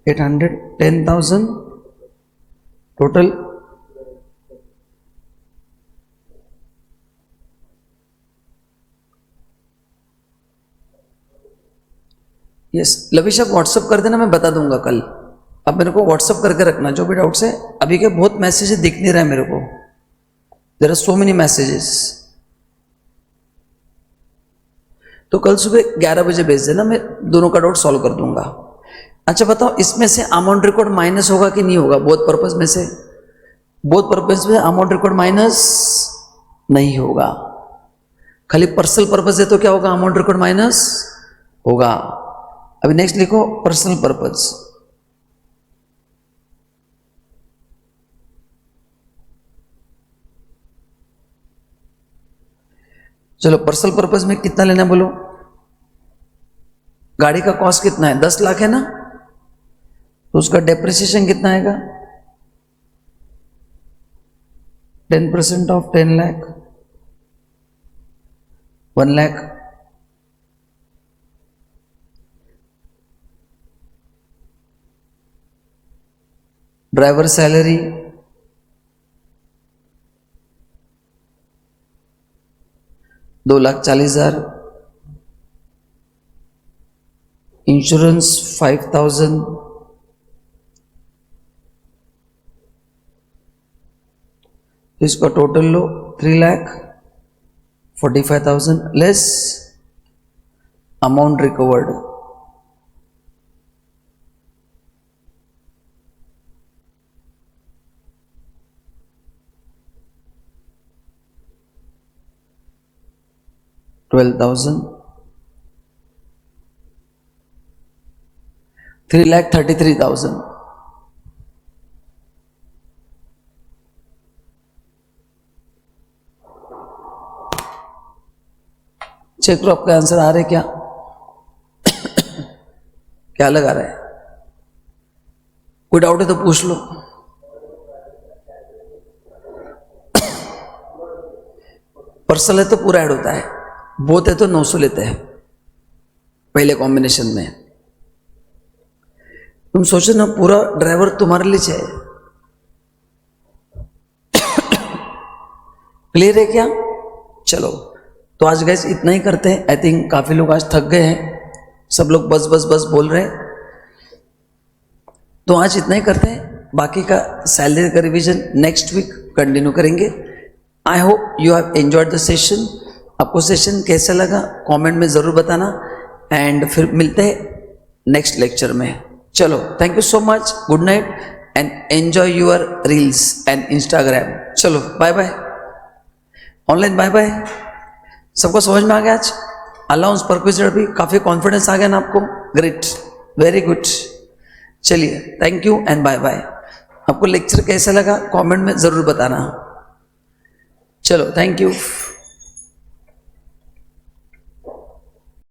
800, 10,000 टोटल। यस लविश आप व्हाट्सअप कर देना, मैं बता दूंगा कल। अब मेरे को व्हाट्सअप करके रखना जो भी डाउट्स है। अभी के बहुत मैसेजेस दिख नहीं रहे मेरे को, there are so many messages. तो कल सुबह 11 बजे भेज देना, मैं दोनों का डाउट सॉल्व कर दूंगा। अच्छा बताओ इसमें से अमाउंट रिकॉर्ड माइनस होगा कि नहीं होगा? बोथ पर्पज में से, बोथ पर्पज में अमाउंट रिकॉर्ड माइनस नहीं होगा। खाली पर्सनल पर्पज है तो क्या होगा? अमाउंट रिकॉर्ड माइनस होगा। अभी नेक्स्ट लिखो पर्सनल पर्पज। चलो पर्सनल पर्पज में कितना लेना है बोलो? गाड़ी का कॉस्ट कितना है? 10 लाख है ना, तो उसका डेप्रिसिएशन कितना आएगा? 10% of 10 lakh, 1 lakh. Driver salary, ₹2,40,000, insurance 5,000, इसका टोटल लो 3,45,000 लेस अमाउंट रिकवर्ड, $12,000, 3,33,000। चेक करो आपका आंसर आ रहे क्या? क्या लगा रहा है? कोई डाउट है तो पूछ लो। पर्सनल है तो पूरा ऐड होता है, बोथ है तो 900 लेते हैं पहले कॉम्बिनेशन में। तुम सोचो ना, पूरा ड्राइवर तुम्हारे लिए चाहिए। क्लियर है क्या? चलो तो आज गाइस इतना ही करते हैं। आई थिंक काफी लोग आज थक गए हैं, सब लोग बस बस बस बोल रहे हैं, तो आज इतना ही करते हैं। बाकी का सैलरी का रिवीजन नेक्स्ट वीक कंटिन्यू करेंगे। I hope you have enjoyed the session. आपको सेशन कैसा लगा कमेंट में ज़रूर बताना, एंड फिर मिलते हैं नेक्स्ट लेक्चर में। चलो, thank you so much, good night and enjoy your reels and Instagram. चलो bye bye, online bye bye. सबको समझ में आ गया आज? अलाउंस परक्विजिटर भी काफ़ी कॉन्फिडेंस आ गया ना आपको? Great, very good. चलिए, thank you and bye bye. आपको लेक्चर कैसा लगा कमेंट में ज़रूर बताना। चलो, थैंक यू।